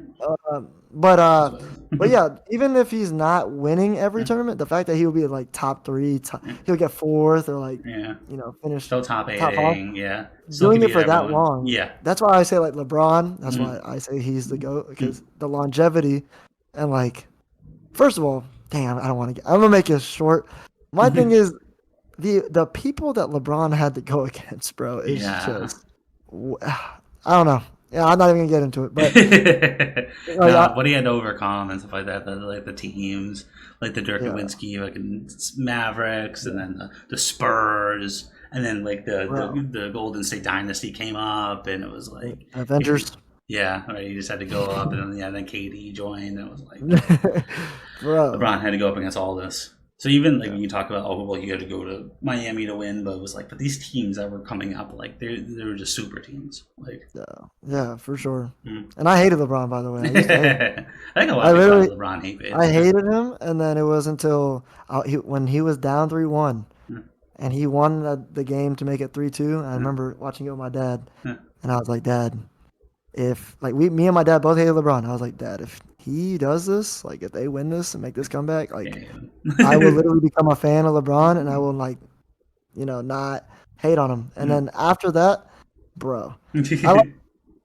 But That's what but it yeah, even if he's not winning every is. tournament, the fact that he'll be like top three, he'll get fourth or like Yeah. finish Still top top five. eighting. Yeah. Still Doing could it beat for that everyone. long, Yeah. that's why I say like LeBron. That's Mm-hmm. why I say he's the GOAT Mm-hmm. because the longevity and like first of all, dang, I don't want to get. I'm gonna make it short. My thing is the people that LeBron had to go against, bro, is Yeah. just I don't know. Yeah, I'm not even gonna get into it, but like, No, what he had to overcome and stuff like that, like the teams, like the Dirk yeah, Nowitzki, like Mavericks, and then the Spurs, and then like bro, the Golden State Dynasty came up, and it was like if you, Avengers, yeah, right, you just had to go up, and then then KD joined, and it was like bro. LeBron had to go up against all this. So even like Yeah, when you talk about well you had to go to Miami to win, but it was like but these teams that were coming up like they were just super teams like. yeah, yeah, for sure. Mm. And I hated LeBron, by the way. I used to hate him. I think a lot I of people have literally, LeBron hate bait. I Yeah. hated him, and then it was until when he was down 3-1, Mm. and he won the game to make it 3-2. I Mm. remember watching it with my dad, Mm. and I was like, Dad, if like me and my dad both hated LeBron, I was like, Dad, if he does this, like if they win this and make this comeback, like I will Yeah. literally become a fan of LeBron, and I will like not hate on him. And Mm. then after that, bro, I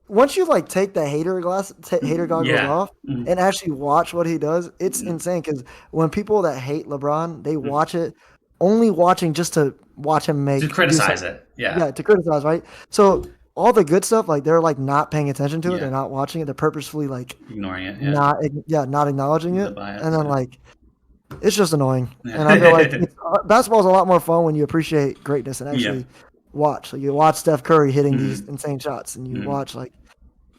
once you like take the hater goggles Yeah. off Mm. and actually watch what he does, it's Mm. insane. Because when people that hate LeBron, they Mm. watch it only watching just to watch him To do criticize something. it. Yeah. Yeah, to criticize, right? So all the good stuff, like they're like not paying attention to it. They're Yeah. not watching it. They're purposefully like Ignoring it. Yeah. not acknowledging The it. And bias. then like it's just annoying. And I feel like Yeah. basketball is a lot more fun when you appreciate greatness and Yeah. actually watch. Like you watch Steph Curry hitting these Mm. insane shots, and you Mm. watch like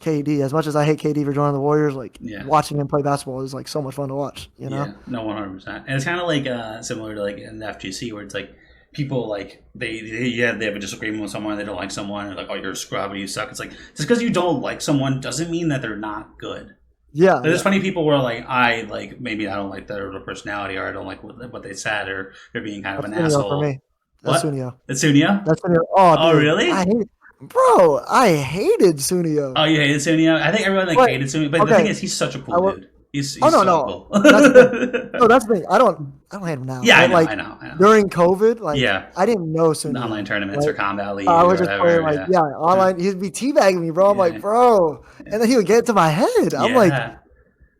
KD. As much as I hate KD for joining the Warriors, like Yeah. watching him play basketball is like so much fun to watch. You know? Yeah, no, 100%. And it's kind of like similar to like in the FGC where it's like people like they have a disagreement with someone, they don't like someone, or like oh you're a scrub, you suck. It's like just because you don't like someone doesn't mean that they're not good. Yeah, There's yeah. funny people where like I like maybe I don't like their personality or I don't like what they said or they're being kind of That's an Sunio for asshole. me. That's What? Sunio. It's Sunia? That's Sunio. Oh, Oh dude, I really? hate, bro. I hated Sunio. Oh you hated Sunia? I think everyone like But hated Sunia, but the thing okay, is he's such a I cool will. dude. Oh He's no, so no, cool. that's the thing. No, that's the thing. I don't hate him now. Yeah, I But know, like I know, I know. during COVID, like Yeah. I didn't know Online Sunio. tournaments or Like combat I league or was just playing whatever. like Yeah, yeah yeah, online. He'd be teabagging me, bro. I'm like, yeah. bro, and then he would get to my head. I'm like, Yeah.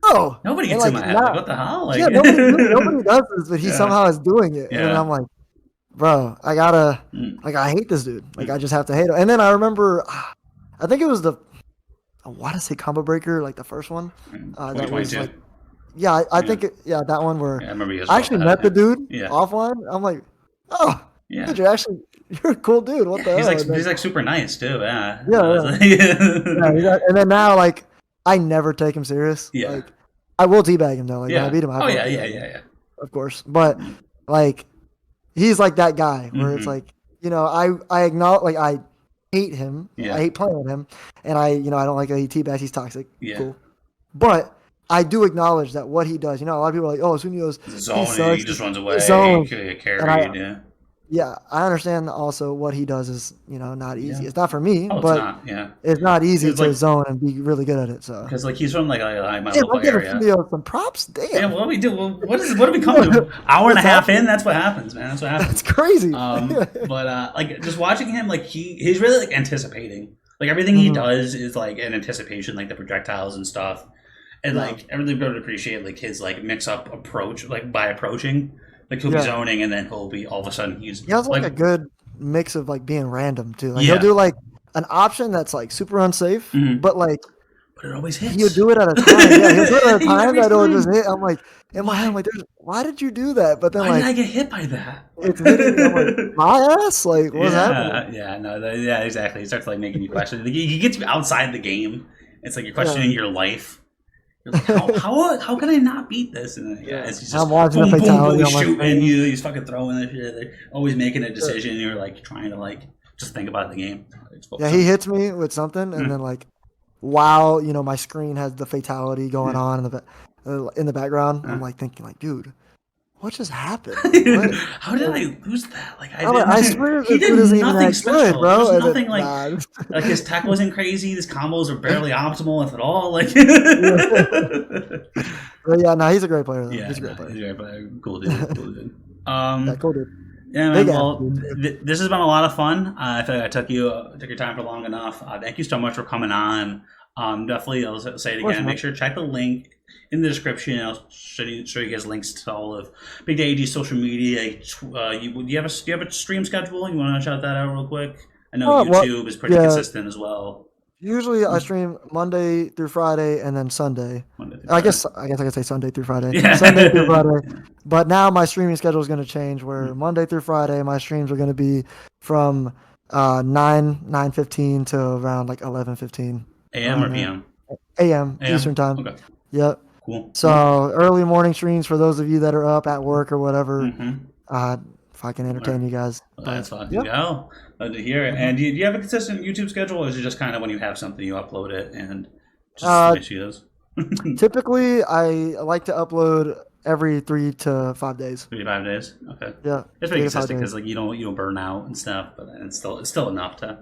oh, Nobody and gets in like my head. Like, now, what the hell? Like, yeah, nobody does this, but he yeah, somehow is doing it, and then yeah. I'm like, bro, I gotta, Mm, like, I hate this dude. Like, mm, I just have to hate him. And then I remember, I think it was I want to say Combo Breaker, like the first one, that was 2022. like, yeah, I Yeah. think, yeah, that one where Yeah, I remember you guys I were off actually that. met the dude Yeah. offline. I'm like, oh, Yeah. dude, you're a cool dude. What the He's hell? like And then, he's like super nice too. Yeah. yeah, I was yeah, yeah. like, And then now, like, I never take him serious. yeah. Like, I will teabag him though. Like when I Yeah. beat him, I Oh will yeah, yeah, teabag him, yeah, of course. But yeah. like, he's like that guy where it's Mm-hmm. like, I acknowledge, like, I hate him. I Yeah. hate playing with him, and I don't like that he teabags. He's toxic. Yeah. Cool, but I do acknowledge that what he does. A lot of people are like, oh, Sunio's he Zoning, he sucks. just runs He away. zones, He get and I carried. Yeah. yeah, I understand also what he does is not Yeah. easy. It's not for me, Oh, it's but not. Yeah. it's not easy It's to like zone and be really good at it. So because like he's from like my damn, local I'm giving area. Sunio some props. Yeah. Damn, What do we do? Well, what do we come to? Hour and a what's half in. happening? That's what happens, man. That's what That's happens. crazy. But like just watching him, like he's really like anticipating. Like everything he Mhm. does is like an anticipation, like the projectiles and stuff. And Yeah, like I really be able to appreciate like his like mix up approach, like by approaching. Like he'll be yeah. zoning and then he'll be all of a sudden he's He has like like a good mix of like being random too. Like he'll yeah. do like an option that's like super unsafe, Mhm. but like But it always he'll hits. do it at a time. Yeah, he'll do it at a time Every that it'll just time. hit. I'm like, in my head, I'm Why? like, why did you do that? But then Why did like I get hit by that? it's hitting me. I'm like, my ass. Like, what's happening? Yeah, no, yeah, exactly. It starts like making you question. He gets you outside the game. It's like you're Yeah, questioning your life. You're like, how can I not beat this? And then, yeah, yeah. it's just I'm watching the boom, boom, boom. fatality He's on my shooting screen. you. He's fucking throwing it. They're always making a Yeah, decision. And you're like trying to like just think about the game. Just yeah. focus He on. hits me with something, and Mm, then like, while my screen has the fatality going mm, on in the background, I'm uh, like thinking like, dude, what just happened? What? How did I lose that? Like I I didn't. swear He this did dude isn't even nothing that good, special. There was bro. And nothing then, like nah. his tech wasn't crazy. His combos are barely optimal, if at all. Like But yeah, no, he's a great player though. yeah, He's a no, great player. he's a great player. Cool dude. Cool dude. Yeah, cool dude. Yeah, Big man. ass Well, dude too. this has been a lot of fun. I feel like I took your time for long enough. Thank you so much for coming on. Definitely, I'll say it Of course, again. Make man. sure to check the link in the description. I'll show you guys links to all of BigDaddyG's social media. Do you have a stream schedule? You want to shout that out real quick? I know What? YouTube is pretty Yeah. consistent as well. Usually I stream Monday through Friday and then Sunday. Monday through I Friday. guess I could say Sunday through Friday. Yeah. Sunday through Friday. But now my streaming schedule is going to change Hmm. where Monday through Friday my streams are going to be from 9:15 to around like 11:15 AM or around there. PM? AM Eastern AM. time. Okay. Yep. Cool. So early morning streams for those of you that are up at work or whatever. Mm-hmm. If I can entertain you guys. Well, But that's fucking yep. go. Love to hear it. Mhm. And do you have a consistent YouTube schedule, or is it just kind of when you have something you upload it and just Uh, make sure those Typically I like to upload every 3 to 5 days. 3 to 5 days? Okay, Yeah, it's pretty three to five consistent days. because like you don't burn out and stuff, but it's still enough to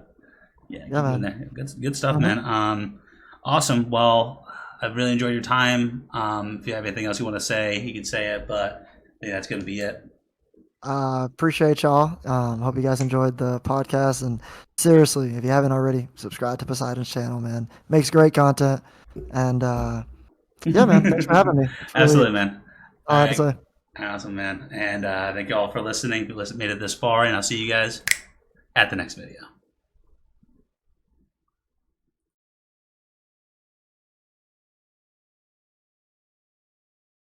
keep Yeah, doing man. that. Good stuff, Mhm. man. Awesome. Well, I really enjoyed your time. If you have anything else you want to say, you can say it, but yeah, that's gonna be it. Appreciate y'all. Hope you guys enjoyed the podcast. And seriously, if you haven't already, subscribe to Poseidon's channel, man. Makes great content. And yeah, man. Thanks for having me. It's really Absolutely, man. all All I had to right, say. awesome, man. And thank you all for listening. Made it this far, and I'll see you guys at the next video.